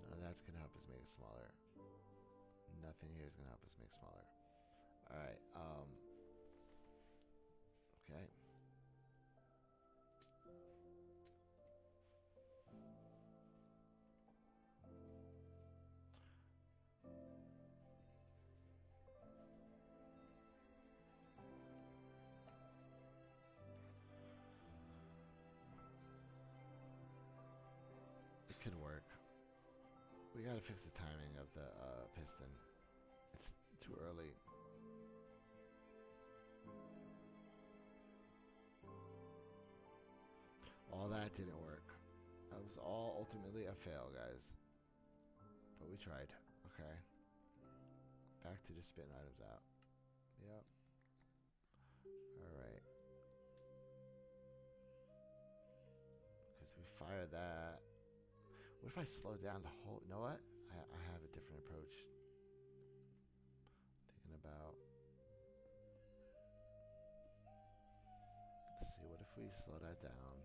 Speaker 1: None of that's gonna help us make it smaller. Nothing here is gonna help us make it smaller. All right. Okay. It could work. We gotta fix the timing of the piston. It's too early. All that didn't work. That was all ultimately a fail, guys. But we tried. Okay. Back to just spitting items out. Yep. Alright. Because we fire that. What if I slow down the whole... You know what? I have a different approach. Thinking about... Let's see, what if we slow that down?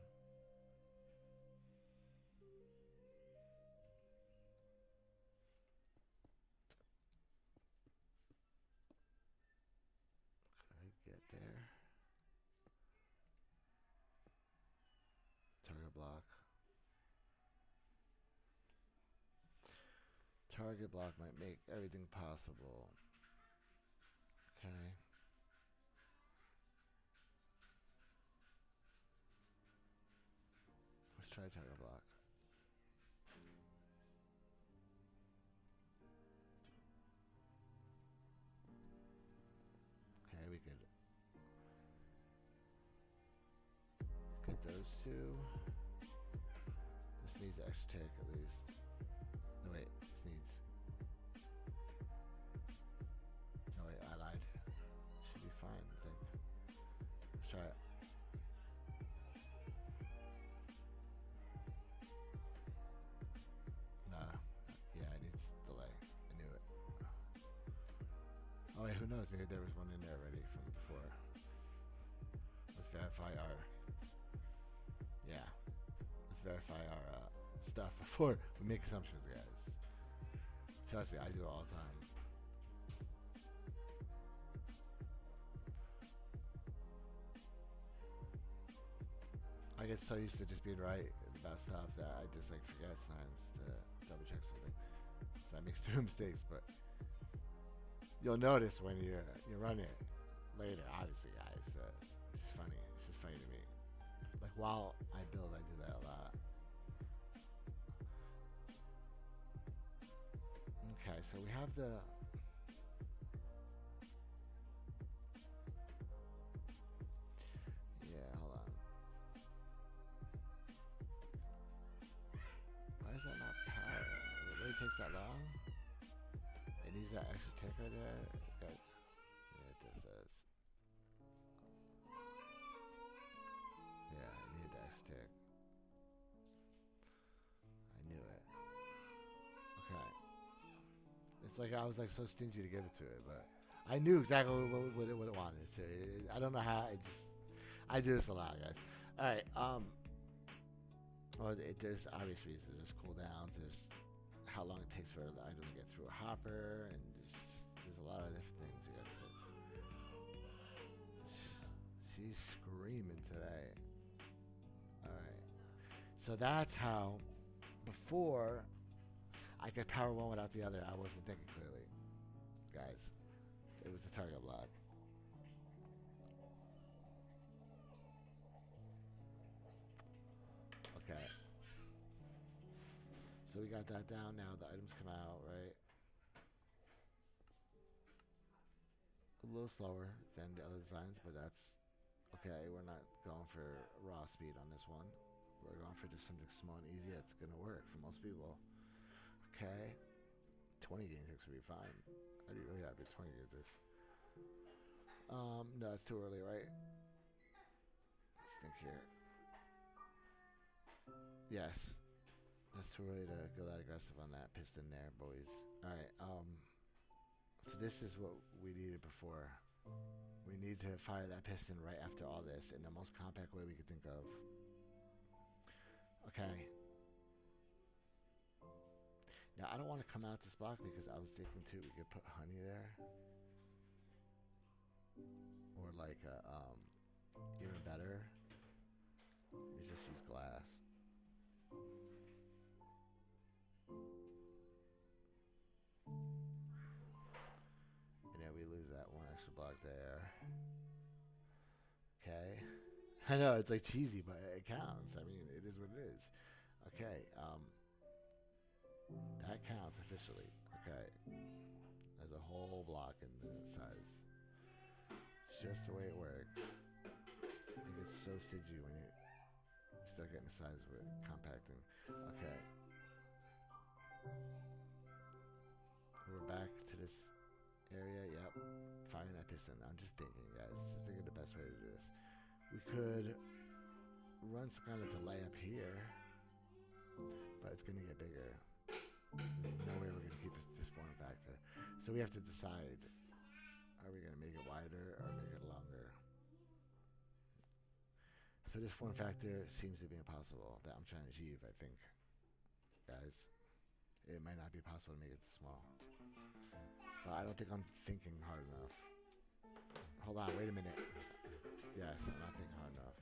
Speaker 1: Get there. Target block. Target block might make everything possible. Okay. Let's try target block. Okay, we could get those two. This needs extra tick at least. No wait, this needs... No wait, I lied. Should be fine, I think. Let's try it. Nah. Yeah, it needs delay. I knew it. Oh wait, who knows? Maybe there was one in there already from before. Let's verify our... Yeah. Let's verify our stuff before we make assumptions, guys. Trust me, I do it all the time. I get so used to just being right about stuff that I just like forget sometimes to double check something. So I make stupid mistakes, but you'll notice when you run it later, obviously, guys. But it's just funny. It's just funny to me. Like while I build, I do that a lot. Okay, so we have the... Yeah, hold on. Why is that not power? It really takes that long? It needs that extra tick right there. It's got... Yeah, it just does. Yeah, I needed the extra tick. I knew It's like I was like so stingy to give it to it, but I knew exactly what it wanted. So I don't know how. I do this a lot, guys. All right. Well, there's obvious reasons. There's cooldowns. There's how long it takes for the item to get through a hopper, and there's a lot of different things you gotta say. She's screaming today. All right. So that's how before I could power one without the other. I wasn't thinking clearly, guys. It was the target block. Okay. So we got that down now. The items come out, right? A little slower than the other designs, but that's okay. We're not going for raw speed on this one. We're going for just something small and easy that's going to work for most people. Okay. 20 game ticks would be fine. I'd be really happy with 20 get this. No, it's too early, right? Let's think here. Yes. That's too early to go that aggressive on that piston there, boys. Alright, so this is what we needed before. We need to fire that piston right after all this in the most compact way we could think of. Okay. Now, I don't want to come out this block because I was thinking, too, we could put honey there. Or, like, even better, you just use glass. And then we lose that one extra block there. Okay. I know, it's like cheesy, but it counts. I mean, it is what it is. Okay, that counts officially. Okay. There's a whole block in the size. It's just the way it works. It gets so stingy when you start getting the size with compacting. Okay. We're back to this area. Yep. Firing that piston. I'm just thinking, guys. Just thinking the best way to do this. We could run some kind of delay up here, but it's going to get bigger. There's no way we're going to keep this form factor. So we have to decide, are we going to make it wider or make it longer? So this form factor seems to be impossible that I'm trying to achieve, I think. Guys, it might not be possible to make it this small. But I don't think I'm thinking hard enough. Hold on, wait a minute. Yes, I'm not thinking hard enough.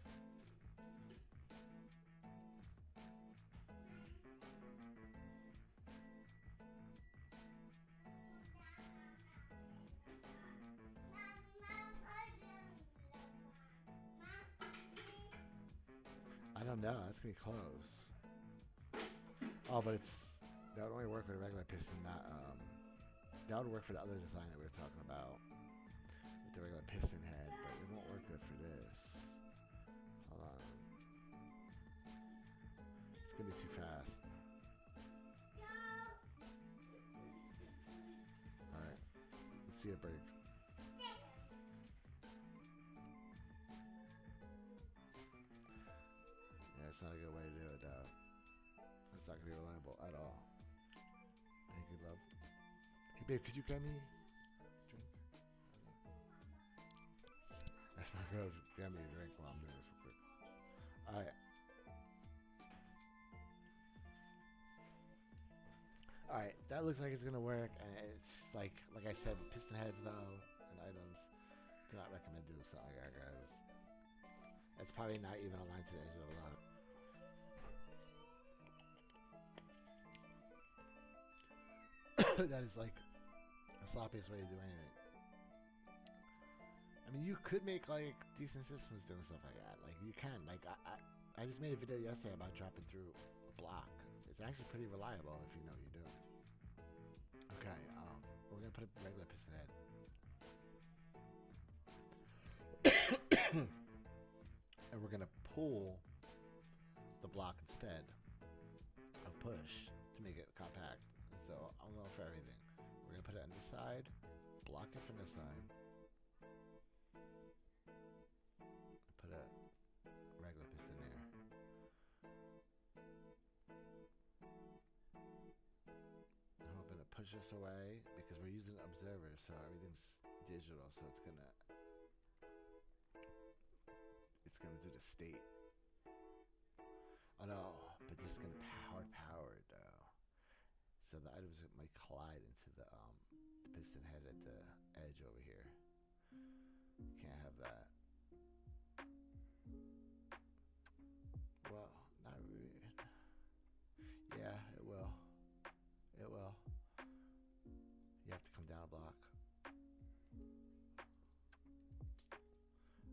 Speaker 1: I don't know. That's gonna be close. Oh, but that would only work with a regular piston, not that would work for the other design that we were talking about with the regular piston head, but it won't work good for this. Hold on. It's gonna be too fast. All right. Let's see it break. Yeah, it's not a good way to do it, though. It's not gonna be reliable at all. Thank you, love. Hey, babe, could you get me a drink? That's my girl. Get me a drink while I'm doing this real quick. All right. All right. That looks like it's gonna work, and it's like I said, piston heads though and items. Do not recommend doing something like that, guys. It's probably not even aligned to the edge of the block. That is like the sloppiest way to do anything. I mean, you could make like decent systems doing stuff like that. Like you can. Like I just made a video yesterday about dropping through a block. It's actually pretty reliable if you know what you're doing. Okay, we're gonna put a regular piston head. And we're gonna pull the block instead of push to make it compact. So I'm going for everything. We're gonna put it on this side, block it from this side, put a regular piston there. I'm hoping to push this away because we're using observers, so everything's digital, so it's gonna do the state. Oh no, but this is gonna power it though. So the items might collide into the piston head at the edge over here. Can't have that. Well, not really. Yeah, it will. It will. You have to come down a block.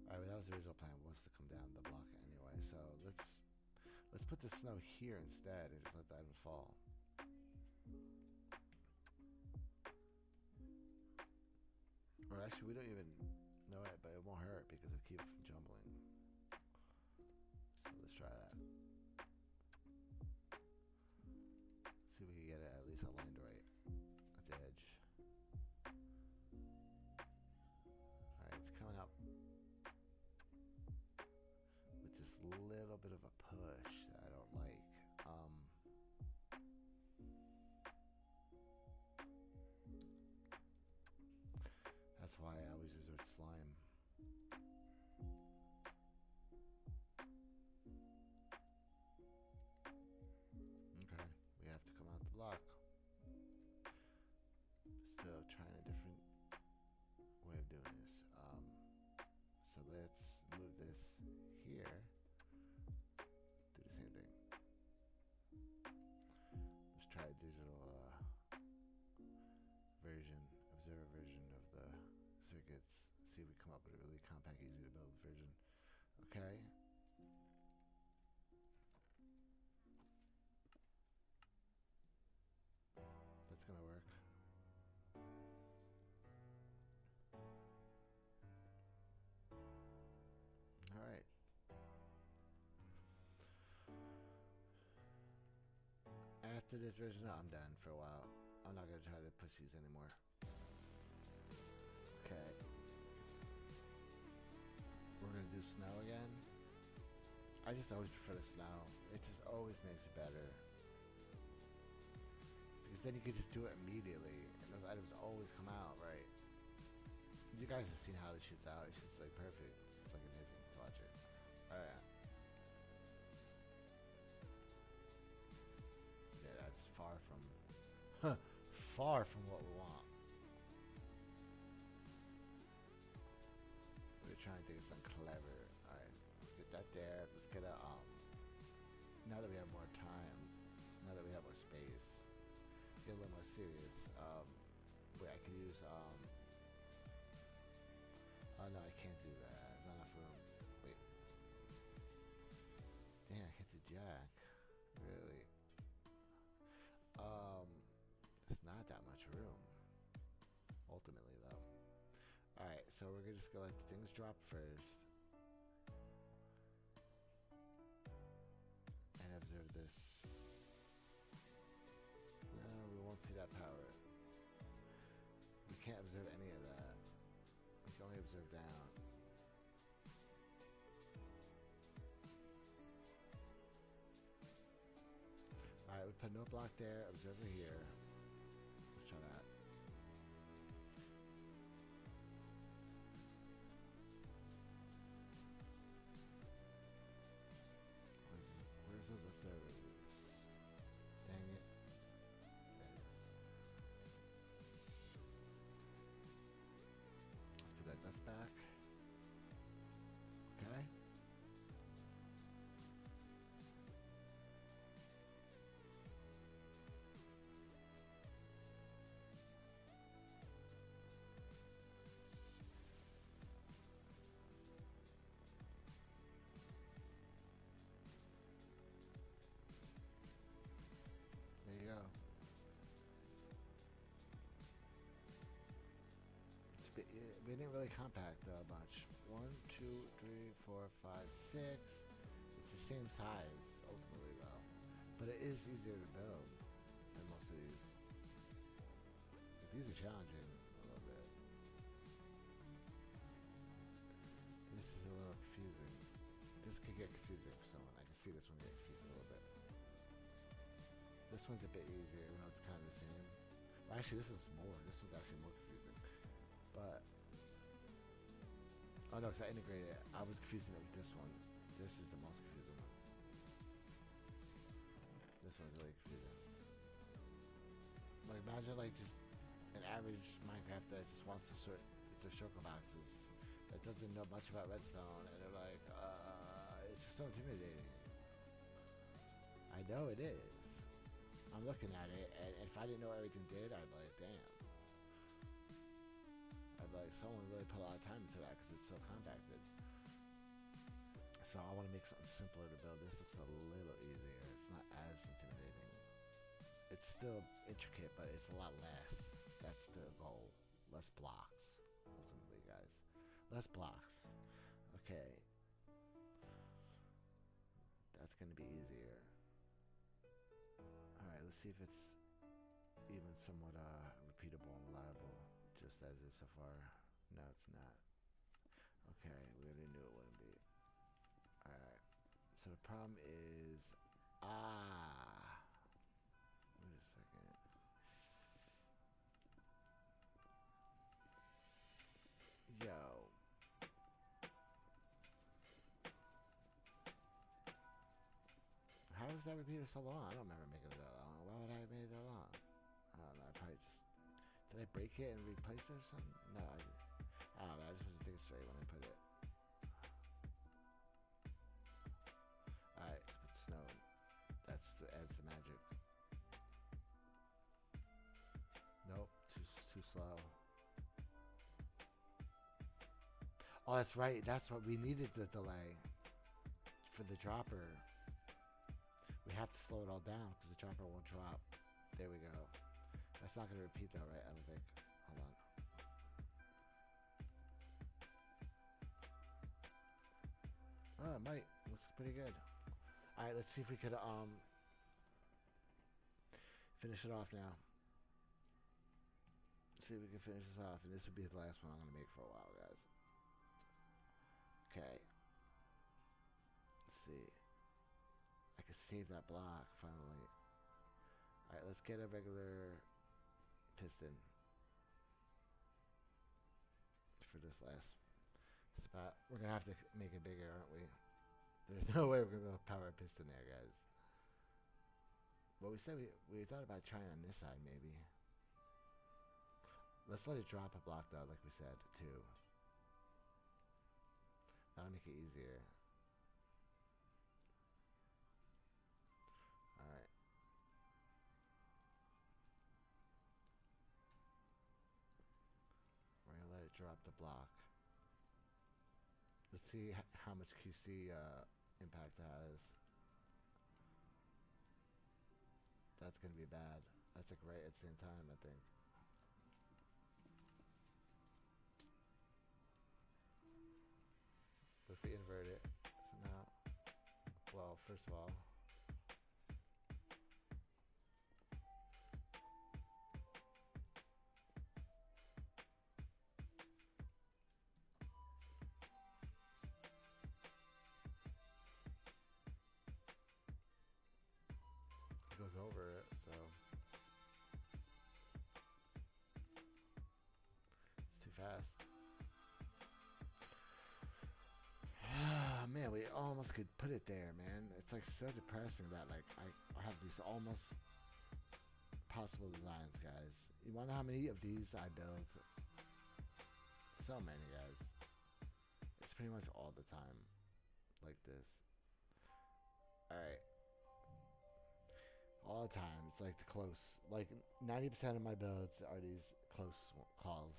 Speaker 1: Alright, well, that was the original plan, was to come down the block anyway. So let's put the snow here instead and just let the item fall. Or actually, we don't even know it, but it won't hurt because it'll keep it from jumbling. So let's try that. See if we can get it at least aligned right at the edge. Alright, it's coming up with this little bit of a push that I don't like. That's why I always resort to slime. Okay, we have to come out the block. Still trying a different way of doing this. So let's move this here. Do the same thing. Let's try a digital version, observer version of the circuits. See if we come up with a really compact, easy to build version. Okay. That's gonna work. Alright. After this version, I'm done for a while. I'm not gonna try to push these anymore. Okay. We're gonna do snow again. I just always prefer the snow. It just always makes it better. Because then you could just do it immediately, and those items always come out, right? You guys have seen how it shoots out. It's just like perfect. It's like amazing to watch it. Alright. Yeah, that's far from what we want. We're trying to think of something clever. Alright, let's get that there. Let's get a now that we have more time, now that we have more space, get a little more serious. Wait, I could use oh no, I can't do that. There's not enough room. Wait. Damn, I can't do jack. Really? There's not that much room. Ultimately, though. Alright, so we're just gonna let things drop first. And observe this. No, we won't see that power. We can't observe any of that. We can only observe down. Alright, we put no block there, observer here. Let's try that. Where's those observers? Dang it. There it is. Let's put that dust back. Okay. There you go. We didn't really compact much. 1, 2, 3, 4, 5, 6. It's the same size ultimately though, but it is easier to build than most of these. But these are challenging a little bit. This is a little confusing. This could get confusing for someone. I can see this one get confusing a little bit. This one's a bit easier, even though it's kind of the same. Well, actually, this was more. This was actually more confusing. But oh no, because I integrated it. I was confusing it with this one. This is the most confusing one. This one's really confusing. Like imagine like just an average Minecraft that just wants to sort the shulker boxes that doesn't know much about redstone, and they're like, it's just so intimidating. I know it is. I'm looking at it, and if I didn't know what everything did, I'd be like, damn. I'd be like, someone really put a lot of time into that because it's so compacted. So I want to make something simpler to build. This looks a little easier. It's not as intimidating. It's still intricate, but it's a lot less. That's the goal. Less blocks, ultimately, guys. Less blocks. Okay. That's going to be easier. Alright, let's see if it's even somewhat repeatable and reliable, just as is so far. No, it's not. Okay, we already knew it wouldn't be. Alright. So the problem is... Wait a second. Yo. How was that repeater so long? I don't remember making it that long. Why would I have made it that long? I don't know. I probably just... Did I break it and replace it or something? No, I don't know. I just wasn't thinking straight when I put it. Alright, let's put snow. That's what adds the magic. Nope, too slow. Oh, that's right. That's what we needed the delay for the dropper. We have to slow it all down because the dropper won't drop. There we go. That's not going to repeat though, right? I don't think. Hold on. Oh, it might. Looks pretty good. All right, let's see if we could finish it off now. See if we can finish this off, and this would be the last one I'm going to make for a while, guys. Okay. Let's see. I can save that block finally. All right, let's get a regular piston for this last spot. We're gonna have to make it bigger, aren't we? There's no way we're gonna power a piston there, guys. Well, we said we thought about trying on this side, maybe. Let's let it drop a block though, like we said, too. That'll make it easier. Alright. We're gonna let it drop the block. Let's see how much QC impact that has. That's gonna be bad. That's like right at the same time, I think. But if we invert it somehow, well, first of all, it goes over it, so it's too fast. Man, we almost could put it there, man. It's like so depressing that like I have these almost possible designs, guys. You wanna know how many of these I build? So many, guys. It's pretty much all the time like this. Alright. All the time. It's like the close. Like 90% of my builds are these close calls.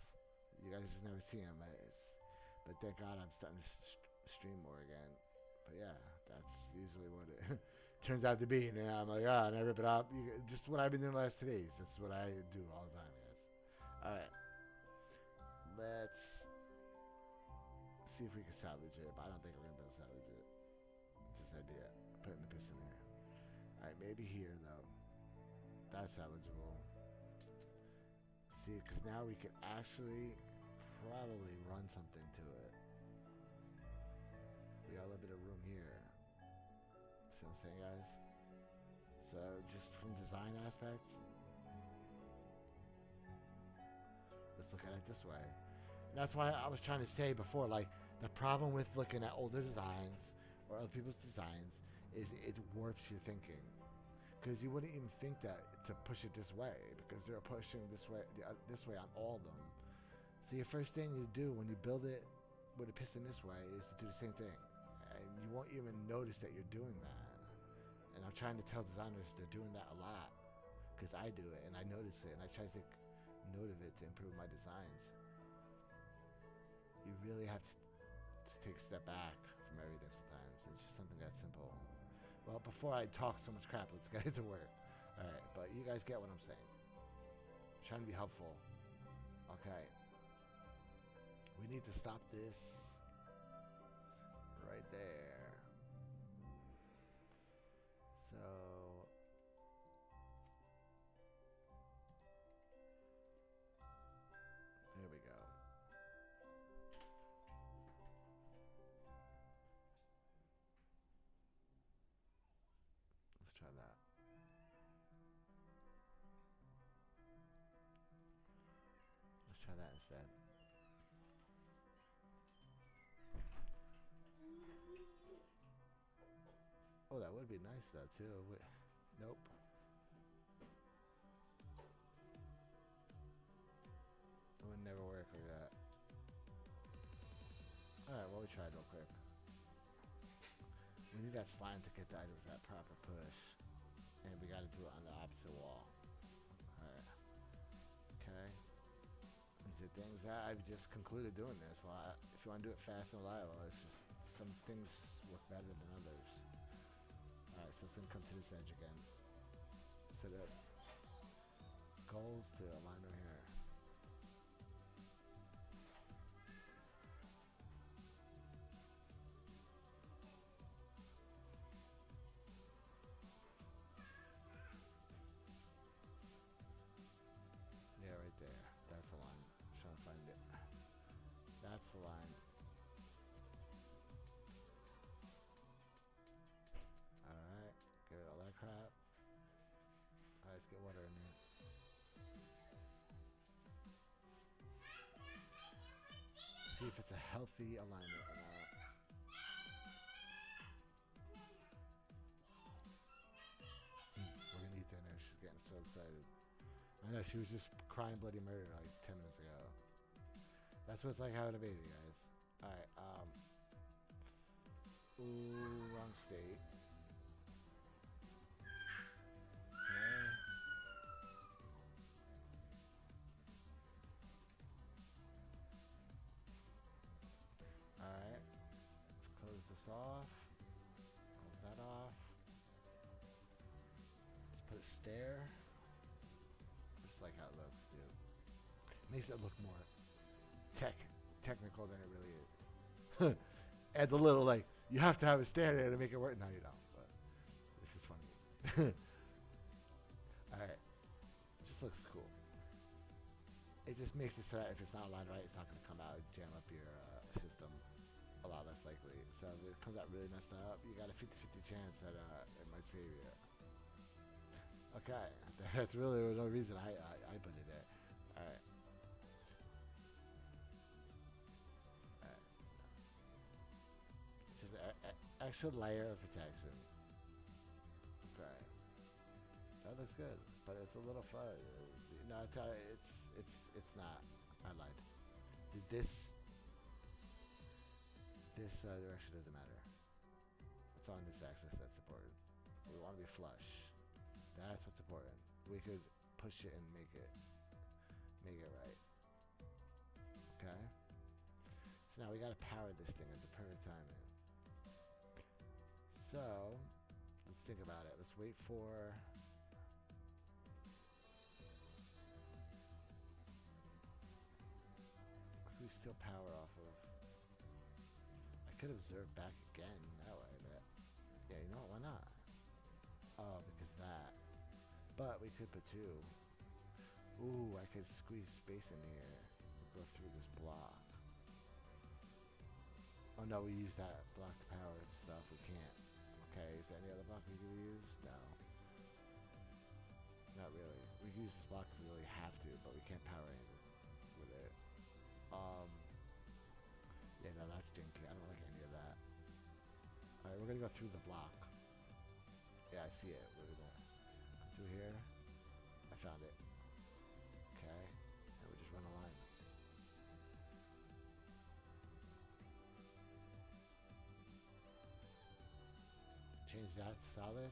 Speaker 1: You guys just never see them. But thank God I'm starting to stream more again. But yeah, that's usually what it turns out to be. And I'm like, and I rip it up. Just what I've been doing the last 2 days. That's what I do all the time, guys. Alright. Let's see if we can salvage it. But I don't think we're going to be able to salvage it. It's just an idea. Putting the piston there. Alright, maybe here, though. That's salvageable. See, because now we can actually probably run something to it. We got a little bit of room here. See what I'm saying, guys? So, just from design aspects, look at it this way. And that's why I was trying to say before, like, the problem with looking at older designs or other people's designs is it warps your thinking. Because you wouldn't even think that to push it this way, because they're pushing this way on all of them. So your first thing you do when you build it with a piston this way is to do the same thing, and you won't even notice that you're doing that. And I'm trying to tell designers they're doing that a lot, because I do it and I notice it, and I try to take note of it to improve my designs. You really have to take a step back from everything sometimes. It's just something that simple. Well, before I talk so much crap, let's get into work. Alright, but you guys get what I'm saying. I'm trying to be helpful. Okay. We need to stop this right there. So there we go. Let's try that. Let's try that instead. Oh, that would be nice though too. Nope. It would never work like that. Alright, well, we tried real quick. We need that slime to get the items that proper push. And we gotta do it on the opposite wall. Alright. Okay. These are things that I've just concluded doing this a lot. If you want to do it fast and reliable, it's just some things just work better than others. Alright, so it's gonna come to this edge again. So the goals to align right here. Yeah, right there. That's the line. I'm trying to find it. That's the line. Alright, get rid of all that crap. Alright, let's get water in here. See if it's a healthy alignment or not. We're gonna eat dinner. She's getting so excited. I know, she was just crying bloody murder like 10 minutes ago. That's what it's like having a baby, guys. Alright, ooh, wrong state. Okay. Alright. Let's close this off. Close that off. Let's put a stair. Just like how it looks, dude. Makes it look more technical than it really is. Adds a little, like, you have to have a stair there to make it work. No, you don't, but this is funny. Alright. Just looks cool. It just makes it so that if it's not aligned right, it's not going to come out and jam up your system a lot less likely. So if it comes out really messed up, you got a 50-50 chance that it might save you. Okay, that's really no reason I put it there. Alright. Alright. It's just an extra layer of protection. Okay. That looks good, but it's a little fuzz. No, it's not. I lied. This direction doesn't matter. It's on this axis that's important. We want to be flush. That's what's important. We could push it and make it right. Okay. So now we gotta power this thing at the perfect timing. So let's think about it. Let's wait for. What can we still power off of? I could observe back again that way, but yeah, you know what? Why not? Oh, because that. But we could put two. Ooh, I could squeeze space in here and go through this block. Oh no, we use that block to power stuff. We can't. Okay, is there any other block we could use? No. Not really. We can use this block if we really have to, but we can't power anything with it. Um, yeah, no, that's dinky. I don't like any of that. All right, we're gonna go through the block. Yeah, I see it. We're gonna go through here. I found it. Okay, and we just run a line. Change that to solid.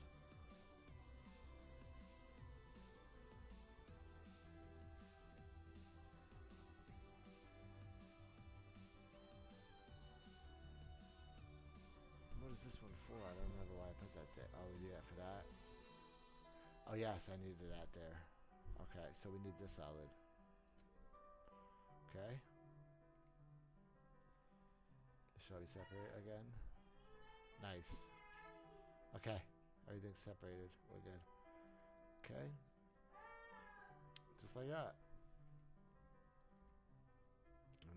Speaker 1: What is this one for? I don't remember why I put that there. Oh, we do that for that. Oh yes, I needed that there. Okay, so we need this solid. Okay. Shall we separate again? Nice. Okay, everything's separated. We're good. Okay. Just like that.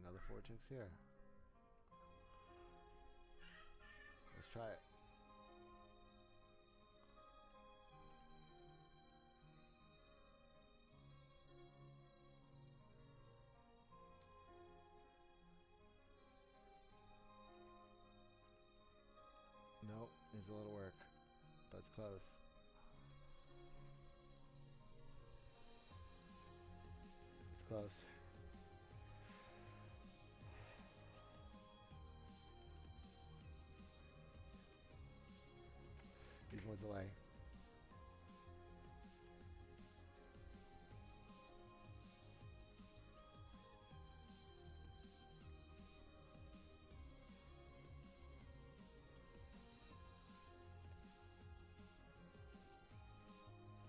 Speaker 1: Another 4 ticks here. Let's try it. Nope, needs a little work, but it's close. It's close. Needs more delay.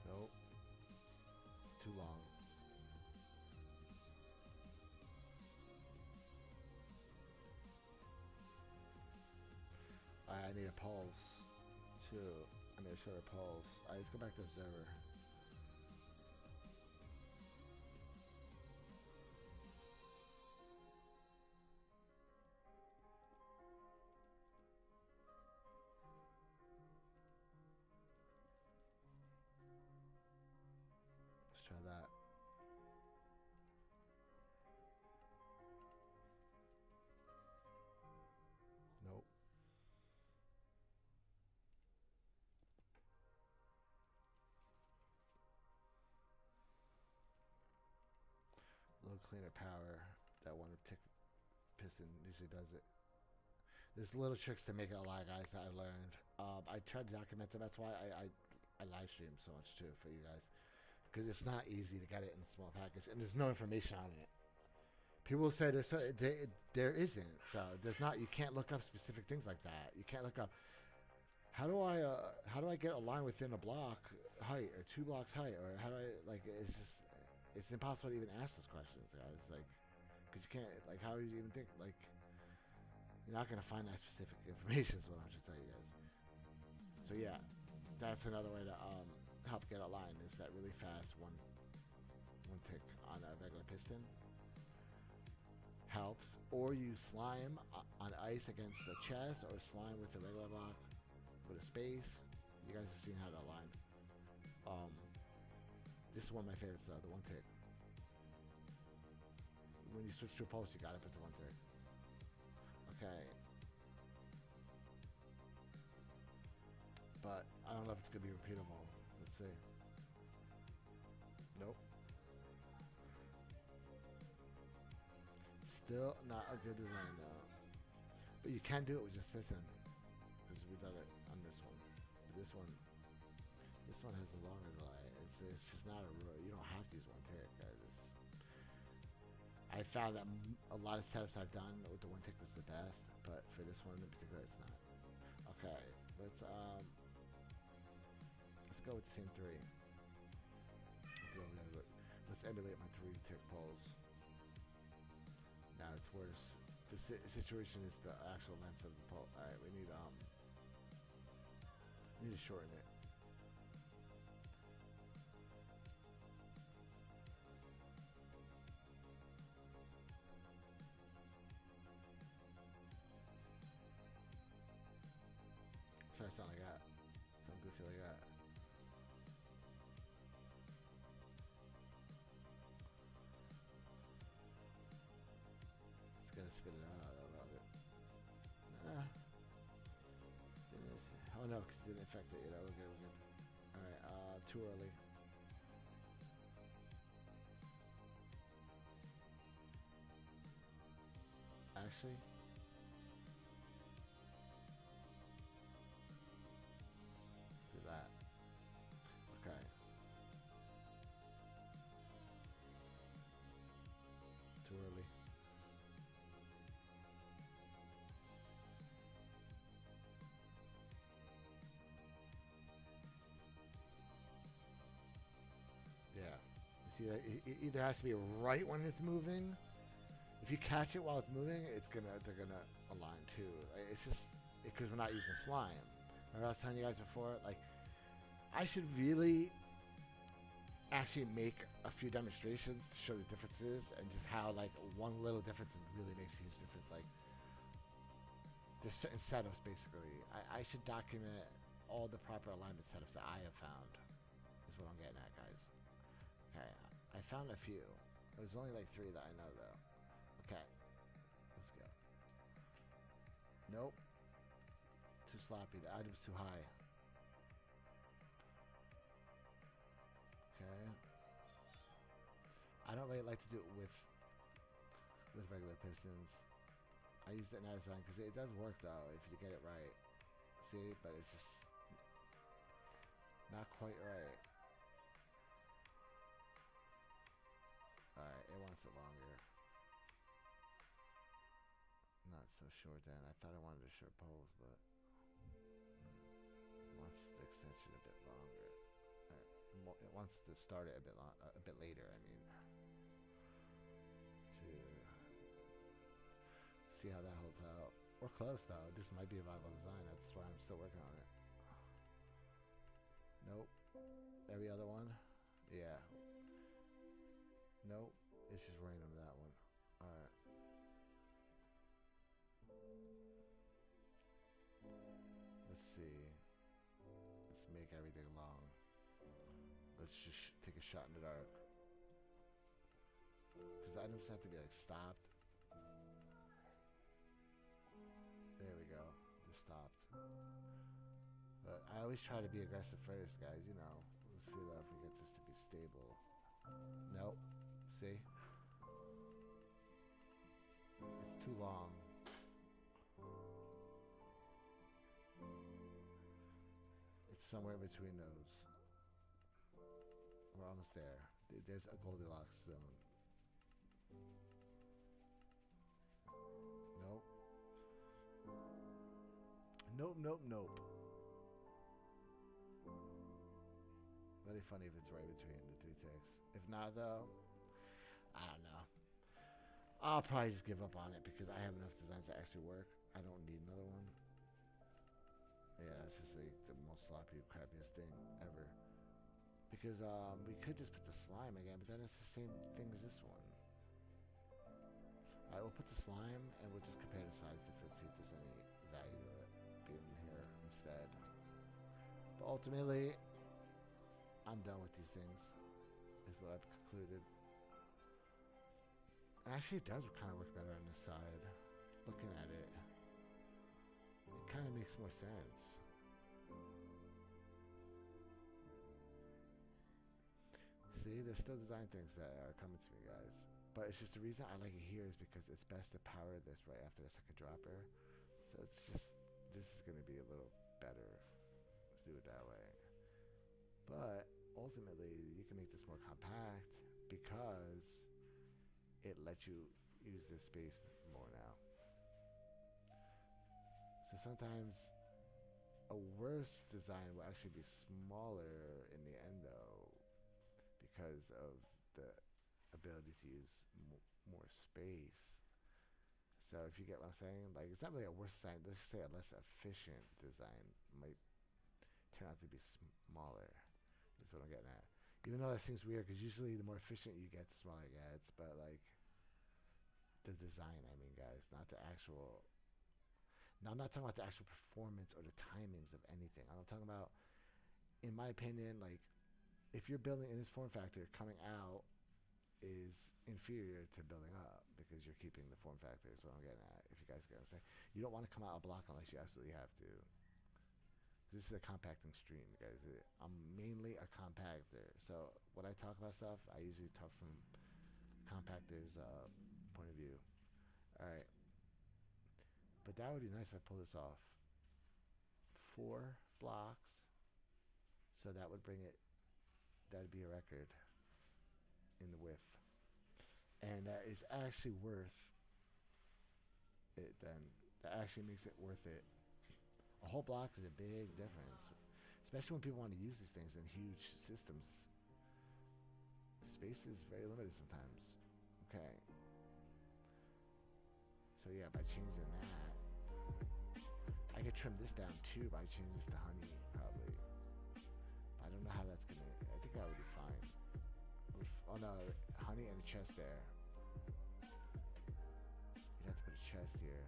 Speaker 1: Nope. It's too long. I need a pulse, too. I need a shorter pulse. Alright, let's go back to observer. Let's try that. Nope. A little cleaner power. That one tick piston usually does it. There's little tricks to make it a lot, guys, that I've learned. I try to document them. That's why I live stream so much too for you guys, because it's not easy to get it in a small package, and there's no information on it. People say there isn't. There's not. You can't look up specific things like that. You can't look up how do I get a line within a block height or 2 blocks height, or how do I like? It's impossible to even ask those questions, guys. Like, because you can't. Like, how would you even think? Like, you're not gonna find that specific information. Is what I'm trying to tell you guys. So yeah, that's another way to help get a line. Is that really fast one tick on a regular piston helps, or you slime on ice against the chest, or slime with a regular block with a space. You guys have seen how to align. This is one of my favorites though, the 1 tick. When you switch to a pulse, you gotta put the 1 tick. Okay. But I don't know if it's gonna be repeatable. Let's see. Nope. Still not a good design though. But you can do it with just piston, because we done it on this one. But this one has a longer delay. It's just not you don't have to use 1 tick, guys. I found that a lot of setups I've done with the 1 tick was the best, but for this one in particular, it's not. Okay, let's go with the same 3. Let's emulate my 3 tick pulls. Now it's worse. The situation is the actual length of the pole. All right, we need to shorten it. Try to sound like that. Sound goofy like that. spit it out. I love it. Nah. Oh no, because it didn't affect it. We're good. We're good. All right. Too early. Actually. Let's do that. Okay. Too early. Yeah. You see, it either has to be right when it's moving. If you catch it while it's moving, they're gonna align too. It's just because we're not using slime. Remember I was telling you guys before, like I should really actually make a few demonstrations to show the differences and just how like one little difference really makes a huge difference. Like there's certain setups basically. I should document all the proper alignment setups that I have found. Is what I'm getting at, guys. Okay, I found a few. There's only like 3 that I know though. Okay, let's go. Nope. Too sloppy. The item's too high. Okay. I don't really like to do it with regular pistons. I used it in that design because it does work though if you get it right. See, but it's just not quite right. Alright, it wants it longer. Not so short then. I thought I wanted a short poles, but it wants the extension a bit longer. Right. It wants to start it a bit later. I mean, to see how that holds out. We're close though. This might be a viable design. That's why I'm still working on it. Nope. Every other one? Yeah. Nope. It's just random that one. Alright. Let's see. Let's make everything long. Let's just take a shot in the dark. Because the items have to be like stopped. There we go. They're stopped. But I always try to be aggressive first, guys. You know. Let's see though if we get this to be stable. Nope. See? It's too long. It's somewhere between those. We're almost there. There's a Goldilocks zone. Nope. Nope, nope, nope. That'd be funny if it's right between the 3 ticks. If not, though, I don't know. I'll probably just give up on it because I have enough designs that actually work. I don't need another one. Yeah, it's just like the most sloppy, crappiest thing ever. Because we could just put the slime again, but then it's the same thing as this one. Alright, we'll put the slime and we'll just compare the size difference, see if there's any value to it being here instead. But ultimately, I'm done with these things, is what I've concluded. Actually, it does kind of work better on this side. Looking at it, it kind of makes more sense. See, there's still design things that are coming to me, guys. But it's just the reason I like it here is because it's best to power this right after the second dropper. So it's just, this is going to be a little better to do it that way. But ultimately, you can make this more compact because it lets you use this space more now. So sometimes a worse design will actually be smaller in the end though because of the ability to use more space. So if you get what I'm saying, like it's not really a worse design, let's just say a less efficient design might turn out to be smaller, is what I'm getting at. Even though that seems weird because usually the more efficient you get, the smaller it gets, but like the design, I mean, guys, not the actual. Now, I'm not talking about the actual performance or the timings of anything. I'm talking about, in my opinion, like if you're building in this form factor coming out is inferior to building up because you're keeping the form factor is what I'm getting at. If you guys get what I'm saying. You don't want to come out a block unless you absolutely have to. This is a compacting stream, guys. I'm mainly a compactor. So when I talk about stuff, I usually talk from compactor's point of view. Alright. But that would be nice if I pull this off. 4 blocks. So that would bring it, that would be a record in the width. And that is actually worth it then. That actually makes it worth it. A whole block is a big difference. Especially when people want to use these things in huge systems. Space is very limited sometimes. Okay. So yeah, by changing that, I could trim this down too by changing this to honey, probably. But I don't know how that's gonna, I think that would be fine. Oh no, honey and a chest there. You'd have to put a chest here.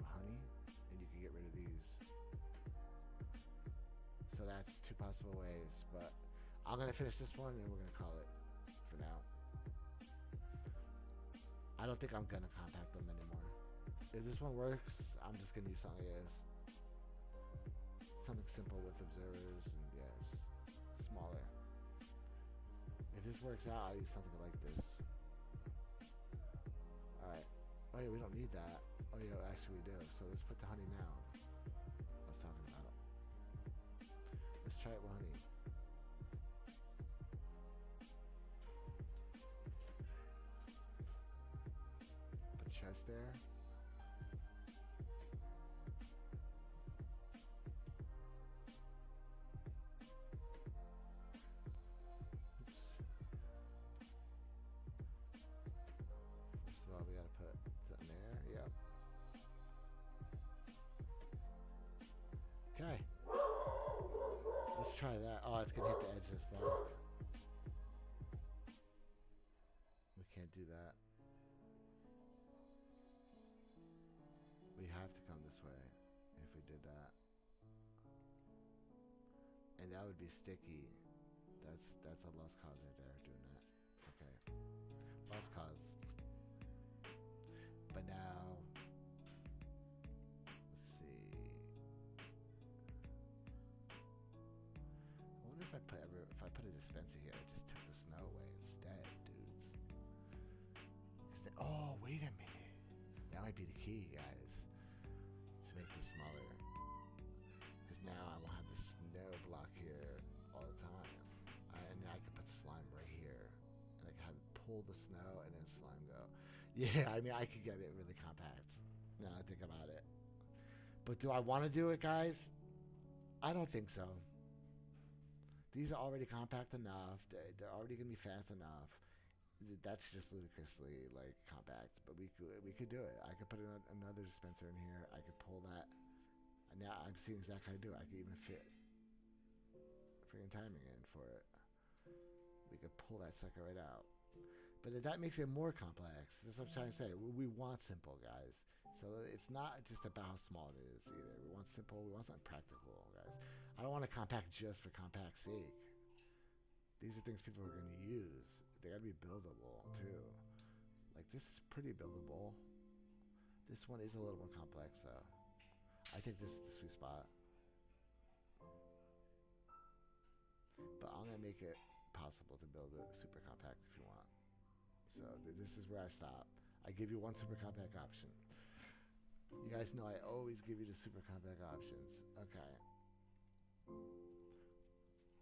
Speaker 1: Honey, and you can get rid of these. So that's 2 possible ways, but I'm gonna finish this one and we're gonna call it for now. I don't think I'm gonna compact them anymore. If this one works, I'm just gonna use something like this. Something simple with observers and yeah, just smaller. If this works out, I'll use something like this. Alright. Oh yeah, we don't need that. Oh yeah, actually we do. So let's put the honey now. I was talking about. Let's try it with honey. Put chest there. Well, we gotta put something there. Yep. Okay. Let's try that. Oh, it's gonna hit the edge of this block. We can't do that. We have to come this way if we did that. And that would be sticky. That's a lost cause right there doing that. Okay. Lost cause. But now, let's see. I wonder if I put a dispenser here, I just took the snow away instead, dudes. Oh, wait a minute. That might be the key, guys. To make this smaller. Because now I won't have the snow block here all the time. And I could put slime right here. And I could have it pull the snow and then slime go. Yeah, I mean, I could get it really compact. Now I think about it. But do I want to do it, guys? I don't think so. These are already compact enough. They're already going to be fast enough. That's just ludicrously, like, compact. But we could do it. I could put another dispenser in here. I could pull that. And now I'm seeing exactly how to do it. I could even fit freaking timing in for it. We could pull that sucker right out. But that makes it more complex. That's what I'm trying to say. We want simple, guys. So it's not just about how small it is either. We want simple. We want something practical, guys. I don't want to compact just for compact's sake. These are things people are going to use. They got to be buildable, too. Like, this is pretty buildable. This one is a little more complex, though. I think this is the sweet spot. But I'm going to make it possible to build a super compact if you want. So this is where I stop. I give you one super compact option. You guys know I always give you the super compact options. Okay.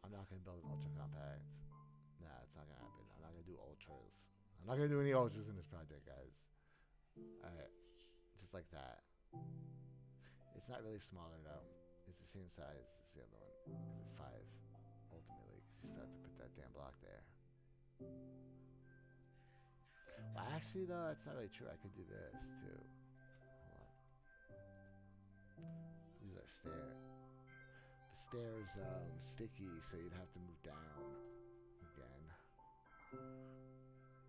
Speaker 1: I'm not going to build an ultra compact. Nah, it's not going to happen. I'm not going to do ultras. I'm not going to do any ultras in this project, guys. Alright. Just like that. It's not really smaller, though. It's the same size as the other one. Because it's 5, ultimately. Because you still have to put that damn block there. Well, actually, though, that's not really true. I could do this, too. Hold on. Use our stair. The stair's sticky, so you'd have to move down again.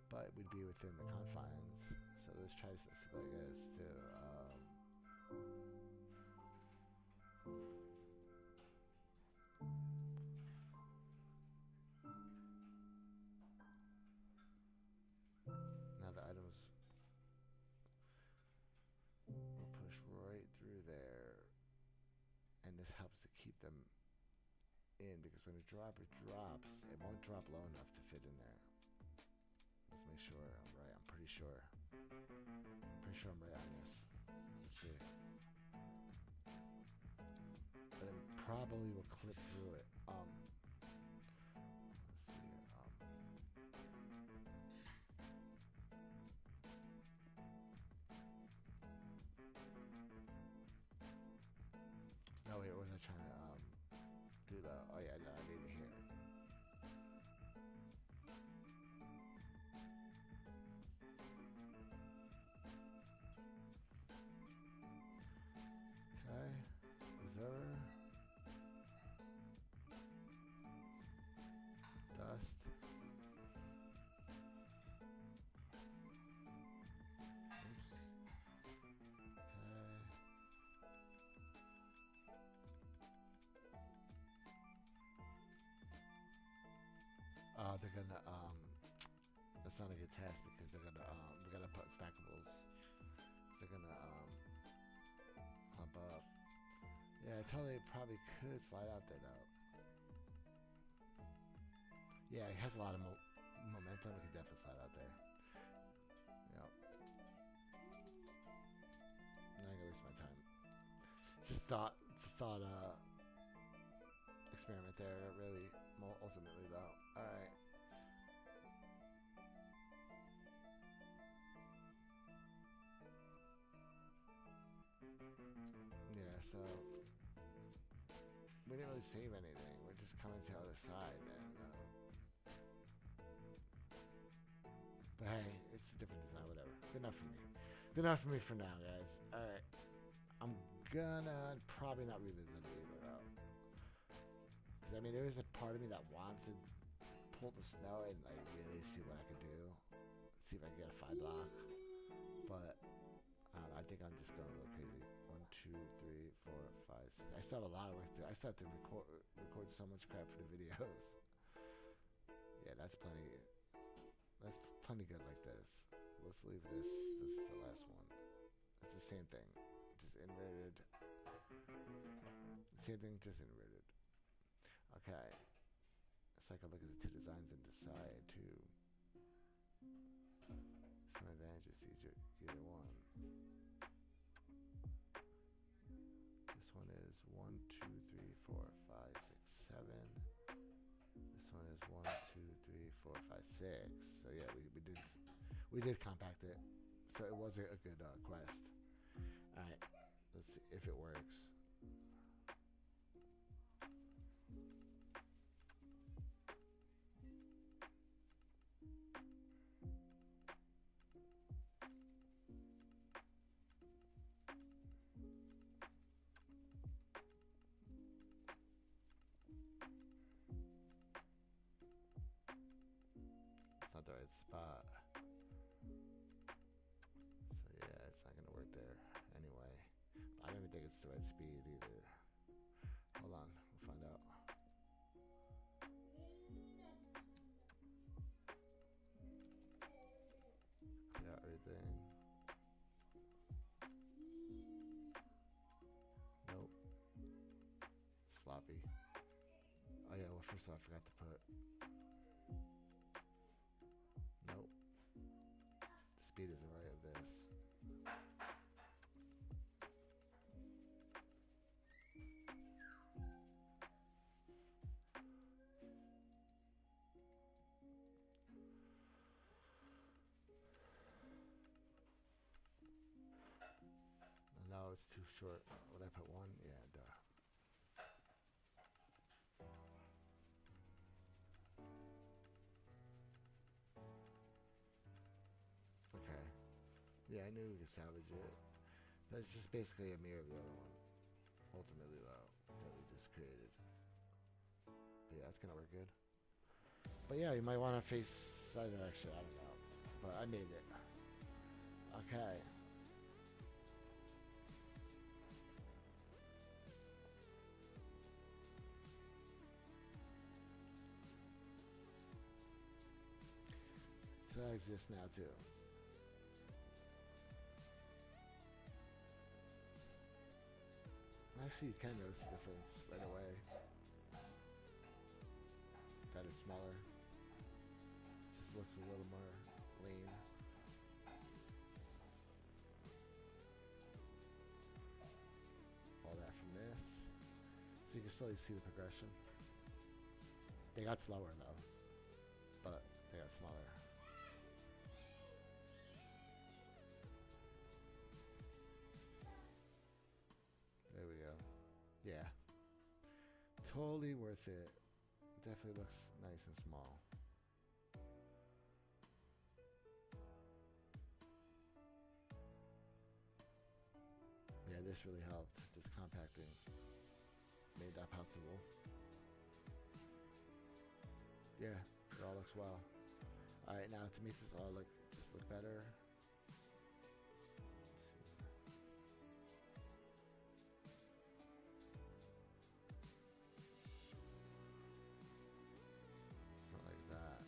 Speaker 1: But we'd be within the confines. So let's try something like this, too. this helps to keep them in, because when a dropper drops, it won't drop low enough to fit in there. Let's make sure I'm right. I'm pretty sure. Pretty sure I'm right on this. Let's see. But it probably will clip through it. Let's see here. No, wait, what was I trying to do the? Oh yeah, no, I need it here. Okay, reserve, dust. Oops. Okay. They're gonna that's not a good test, because they're gonna we're gonna put stackables. So they're gonna clump up. Yeah, I totally probably could slide out there though. Yeah, it has a lot of momentum. We could definitely slide out there. Yep. I'm not gonna waste my time. Just thought experiment there. Really, ultimately though. All right. Yeah, so we didn't really save anything. We're just coming to the other side, and but hey, it's a different design. Whatever. Good enough for me. Good enough for me for now, guys. All right. I'm gonna probably not revisit it either, though. Because I mean, there is a part of me that wants to pull the snow and like really see what I can do. See if I can get a 5 block. But I don't know, I think I'm just going a little crazy. 1, 2, 3, 4, 5, 6. I still have a lot of work to do. I still have to record so much crap for the videos. Yeah, that's plenty. That's plenty good like this. Let's leave this. This is the last one. It's the same thing, just inverted. Same thing, just inverted. Okay. So I can look at the two designs and decide to some advantages to either one. This one is 1, 2, 3, 4, 5, 6, 7. This one is 1, 2, 3, 4, 5, 6. So yeah, we did compact it. So it was a good quest. All right, let's see if it works. It's not the right spot. So yeah, it's not gonna work there anyway. I don't even think it's the right speed either. Hold on, we'll find out. Clear out everything. Nope. It's sloppy. Oh yeah, well first of all I forgot to put. Nope. The speed isn't right of this. No, it's too short. Would I put 1? Yeah, duh. Okay. Yeah, I knew we could salvage it. That's just basically a mirror of the other one. Ultimately, though, that we just created. But yeah, that's gonna work good. But yeah, you might want to face side direction. I don't know. But I made it. Okay. So that exists now too. Actually, you can notice the difference right away. That it's smaller. It just looks a little more lean. All that from this. So you can slowly see the progression. They got slower though, but they got smaller. There we go. Yeah. Totally worth it. Definitely looks nice and small. Yeah, this really helped. This compacting made that possible. Yeah, it all looks well. Alright, now to make this all look better. Something like that.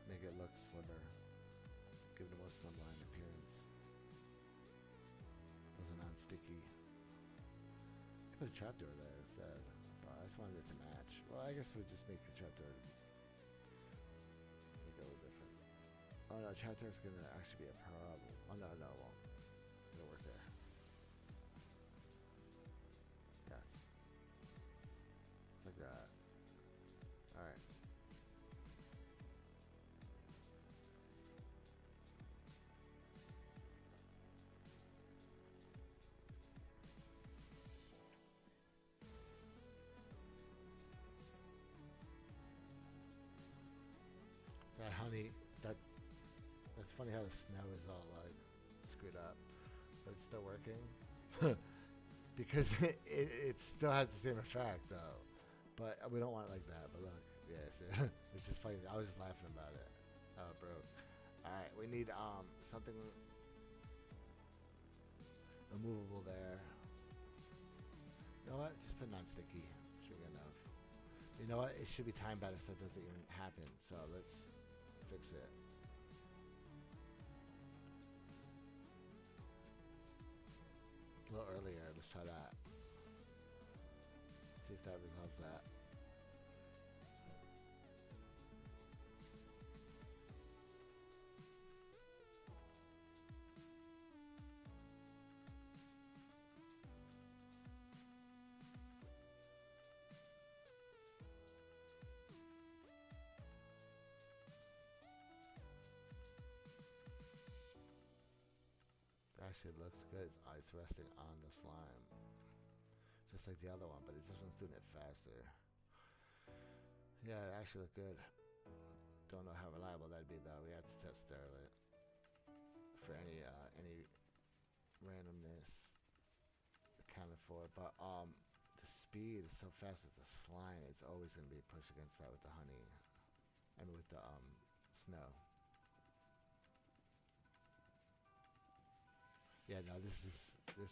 Speaker 1: Make it look slimmer. Give it a more slimline appearance. Those are non-sticky. I put a trapdoor there instead, but I just wanted it to match. Well, I guess we'll just make the trapdoor make it a little different. Oh no, trapdoor's gonna actually be a problem. Oh no, no, it won't. It'll work there. Yes. Just like that. Alright. That honey, that's funny how the snow is all like screwed up, but it's still working. Because it still has the same effect though. But we don't want it like that. But look, yeah, it's just funny. I was just laughing about it. Oh, it broke. Alright, we need something removable there. You know what? Just put non-sticky. Should be good enough. You know what? It should be time better so it doesn't even happen. So let's fix it. A little earlier. Let's try that. See if that resolves that. Actually, it looks good. It's resting on the slime. Just like the other one, but this one's doing it faster. Yeah, it actually looked good. Don't know how reliable that'd be though. We have to test it for any randomness accounted for. But the speed is so fast with the slime. It's always gonna be pushed against that with the honey. I mean with the snow. Yeah, no, this is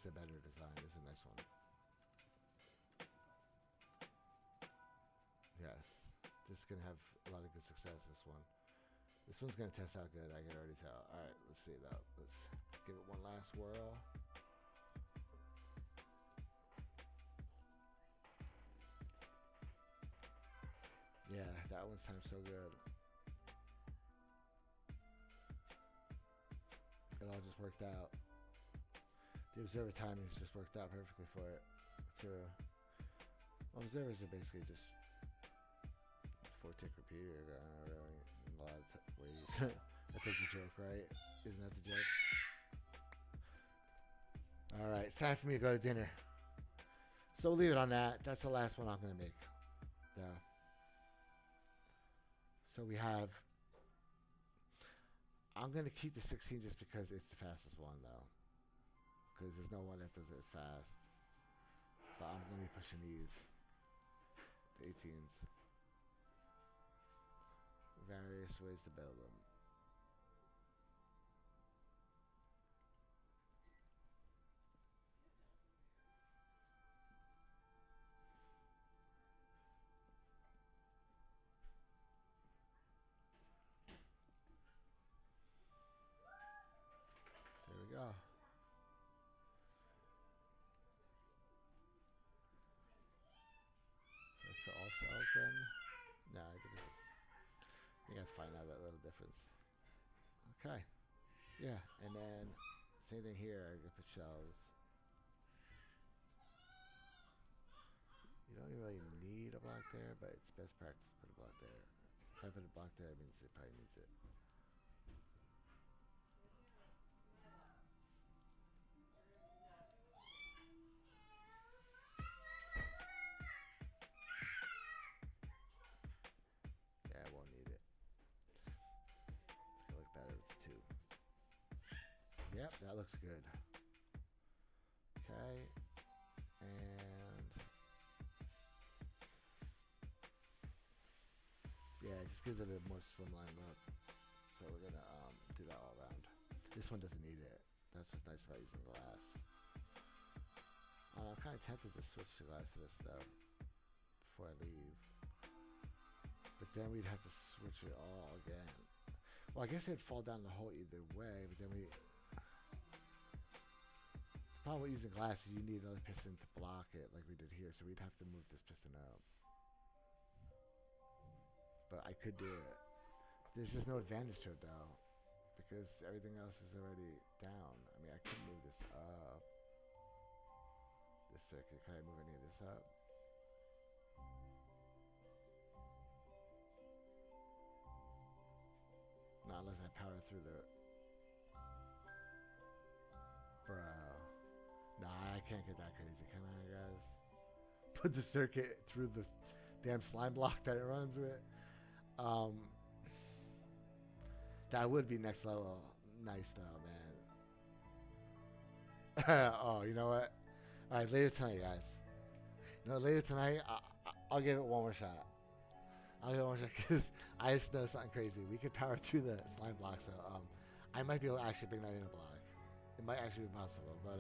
Speaker 1: a better design. This is a nice one. Yes, this is gonna have a lot of good success. This one's gonna test out good. I can already tell. All right, let's see though. Let's give it one last whirl. Yeah, that one's timed so good. It all just worked out. The observer timings just worked out perfectly for it. Observers are basically just 4-tick repeater, really, in a lot of ways. That's like the joke, right? Isn't that the joke? Alright, it's time for me to go to dinner. So we'll leave it on that. That's the last one I'm going to make. So we have... I'm going to keep the 16 just because it's the fastest one, though. Because there's no one that does it as fast. But I'm going to be pushing these. The 18s. Various ways to build them. shelves then? No, I think I have to find out that little difference. Okay. Yeah, and then same thing here. I can put shelves. You don't really need a block there, but it's best practice to put a block there. If I put a block there, it means it probably needs it. Yeah, I won't need it. It's gonna look better with two. Yep, that looks good. Okay, and yeah, it just gives it a more slimline look. So we're gonna do that all around. This one doesn't need it. That's what's nice about using glass. I'm kind of tempted to switch to glass to this though before I leave, but then we'd have to switch it all again. Well, I guess it'd fall down the hole either way, but then the problem with using glass is you need another piston to block it like we did here, so we'd have to move this piston up. But I could do it. There's just no advantage to it though, because everything else is already down. I mean, I could move this up. This circuit, can I move any of this up? Not unless I power through the... Bro. Nah, I can't get that crazy, can I, guys? Put the circuit through the damn slime block that it runs with. That would be next level. Nice though, man. Oh, you know what? All right, later tonight, guys. You know, later tonight, I'll give it one more shot. I'll give it one more shot because I just know something crazy. We could power through the slime block, so I might be able to actually bring that in a block. It might actually be possible, but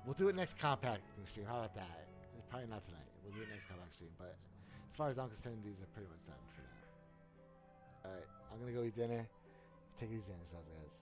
Speaker 1: we'll do it next compacting stream. How about that? It's probably not tonight. We'll do it next compact stream, but as far as I'm concerned, these are pretty much done for now. All right, I'm gonna go eat dinner. Take it easy on yourselves, guys.